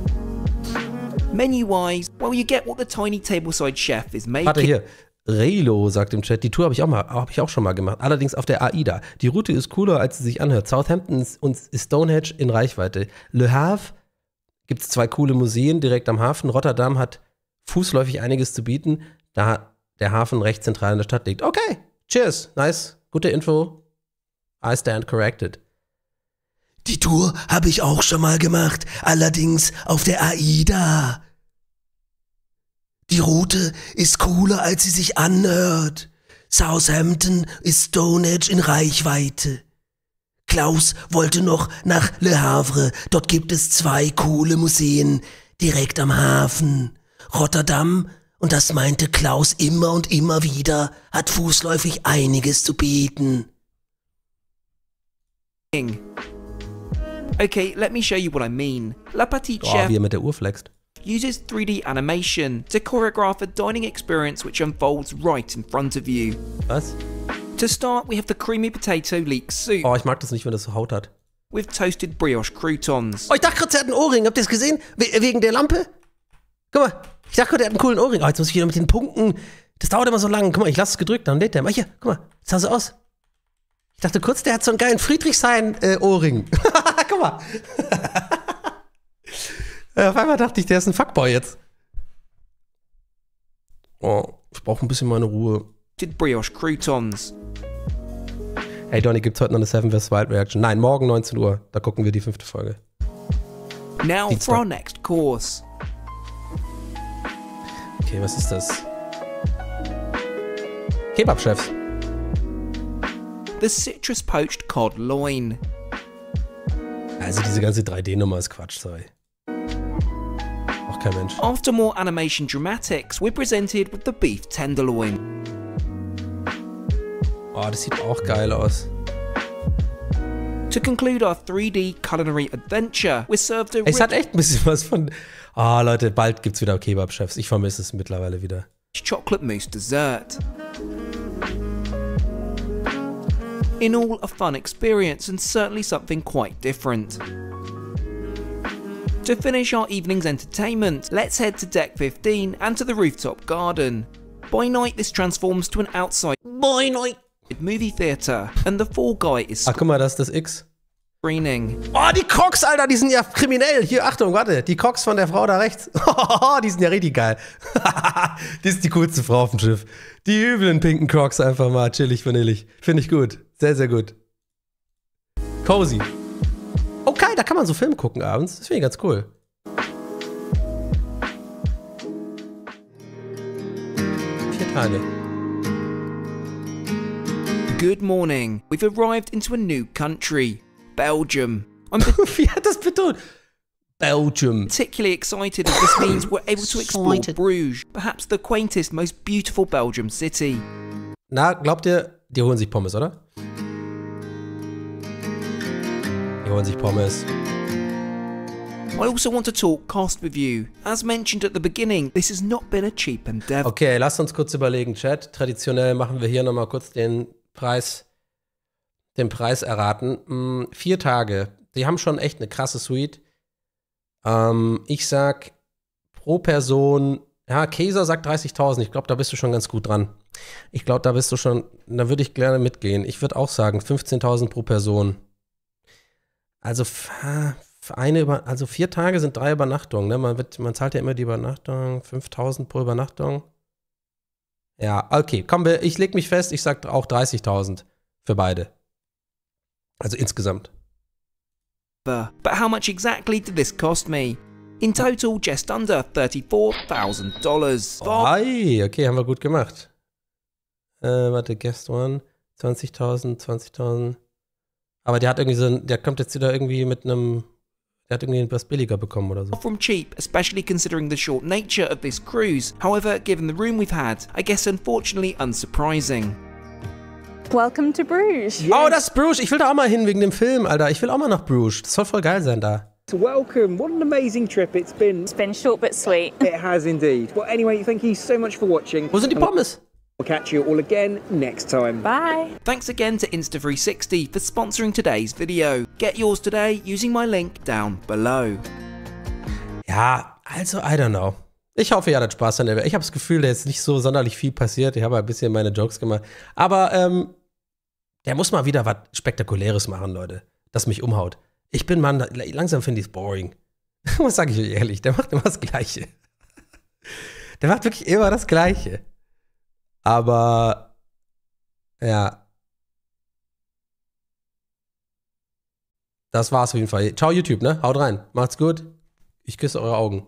S2: Menu-wise, well, you get what the tiny tableside chef is making.
S1: Warte hier. Relo sagt im Chat, die Tour habe ich auch schon mal gemacht, allerdings auf der AIDA. Die Route ist cooler, als sie sich anhört. Southampton und Stonehenge in Reichweite. Le Havre gibt es 2 coole Museen direkt am Hafen. Rotterdam hat fußläufig einiges zu bieten, da der Hafen recht zentral in der Stadt liegt. Okay, cheers, nice, gute Info. I stand corrected. Die Tour habe ich auch schon mal gemacht, allerdings auf der AIDA. Die Route ist cooler, als sie sich anhört. Southampton ist Stonehenge in Reichweite. Klaus wollte noch nach Le Havre. Dort gibt es 2 coole Museen direkt am Hafen. Rotterdam, und das meinte Klaus immer und immer wieder, hat fußläufig einiges zu bieten.
S2: Okay, let me show you what I mean. Le Petit
S1: Oh,
S2: Chef
S1: wie er mit der Uhr flext.
S2: uses 3D animation to choreograph a dining experience which unfolds right in front of you.
S1: Was?
S2: To start, we have the creamy potato leek soup
S1: Oh, ich mag das nicht, wenn das so Haut hat.
S2: with toasted brioche croutons.
S1: Oh, ich dachte gerade, er hat einen Ohrring. Habt ihr es gesehen? Wegen der Lampe? Guck mal, ich dachte gerade, er hat einen coolen Ohrring. Oh, jetzt muss ich wieder mit den Punkten. Das dauert immer so lange. Guck mal, ich lasse es gedrückt, dann lädt der. Hier, guck mal, das sah so aus. Ich dachte kurz, der hat so einen geilen Friedrichshain-Ohrring. Guck mal. Auf einmal dachte ich, der ist ein Fuckboy jetzt. Oh, ich brauche ein bisschen meine Ruhe.
S2: Toasted brioche croutons.
S1: Hey Donnie, gibt's heute noch eine 7 vs. Wild Reaction? Nein, morgen 19 Uhr. Da gucken wir die 5. Folge.
S2: Now
S1: Dienstag.
S2: for our next course.
S1: Okay, was ist das? Kebab-Chefs.
S2: The citrus poached cod loin.
S1: Also diese ganze 3D-Nummer ist Quatsch, sorry. auch kein Mensch.
S2: After more animation dramatics, we're presented with the beef tenderloin.
S1: Oh, das sieht auch geil aus.
S2: To conclude our 3D culinary adventure, we're served a
S1: Es hat echt ein bisschen was von... Oh, Leute, bald gibt's wieder Kebab-Chefs. Ich vermisse es mittlerweile wieder.
S2: chocolate mousse dessert. In all, a fun experience and certainly something quite different. To finish our evening's entertainment, let's head to deck 15 and to the rooftop garden. By night, this transforms to an outside movie theatre, and the Fall Guy is
S1: Ach, guck mal, das ist das X.
S2: screening.
S1: Oh, die Crocs, Alter, die sind ja kriminell. Hier, Achtung, warte, die Crocs von der Frau da rechts. Die sind ja richtig geil. Die ist die coolste Frau auf dem Schiff. Die üblen pinken Crocs einfach mal, chillig, vanillig. Finde ich gut. Sehr, sehr gut. Cozy. Okay, da kann man so Film gucken abends. Das finde ich ganz cool. Vier Tage.
S2: Good morning. We've arrived into a new country, Belgium. I'm
S1: Wie hat das betont? Belgium.
S2: particularly excited as this means we're able to explore Bruges, perhaps the quaintest, most beautiful Belgium city.
S1: Na, glaubt ihr, die holen sich Pommes, oder? Die holen sich Pommes.
S2: I also want to talk cost with you. As mentioned at the beginning, this has not been a cheap endeavor.
S1: Okay, lasst uns kurz überlegen, Chat. Traditionell machen wir hier nochmal kurz den Preis erraten. 4 Tage. Die haben schon echt eine krasse Suite. Ich sag pro Person, ja, Käser sagt 30.000. Ich glaube, da bist du schon ganz gut dran. Ich glaube, da würde ich gerne mitgehen. Ich würde auch sagen 15.000 pro Person. Also für 4 Tage sind 3 Übernachtungen. Ne? Man zahlt ja immer die Übernachtung, 5.000 pro Übernachtung. Ja, okay, komm, ich leg mich fest, ich sag auch 30.000 für beide. Also insgesamt.
S2: But how much exactly did this cost me? In total, just under $34,000.
S1: Ei, okay, haben wir gut gemacht. Warte, Guest One, 20.000, 20.000. Aber der kommt jetzt wieder irgendwie der hat irgendwie was billiger bekommen oder so.
S2: From cheap, especially considering the short nature of this cruise. However, given the room we've had, I guess unfortunately unsurprising.
S4: Welcome to Bruges.
S1: Oh, das ist Bruges. Ich will da auch mal hin wegen dem Film, Alter. Ich will auch mal nach Bruges. Das soll voll geil sein da.
S3: Welcome. What an amazing trip it's been.
S4: It's been short but sweet.
S3: It has indeed. Well, anyway, thank you so much for watching.
S1: Wo sind die Pommes?
S3: We'll catch you all again next time.
S4: Bye.
S2: Thanks again to Insta360 for sponsoring today's video. Get yours today using my link down below.
S1: Ja, also, I don't know. Ich hoffe, ihr hattet Spaß an der Welt. Ich habe das Gefühl, da ist nicht so sonderlich viel passiert. Ich habe ein bisschen meine Jokes gemacht. Aber, der muss mal wieder was Spektakuläres machen, Leute. Das mich umhaut. Langsam finde ich es boring. Was sage ich euch ehrlich? Der macht immer das Gleiche. Der macht wirklich immer das Gleiche. Aber, ja. Das war's auf jeden Fall. Ciao, YouTube, ne? Haut rein. Macht's gut. Ich küsse eure Augen.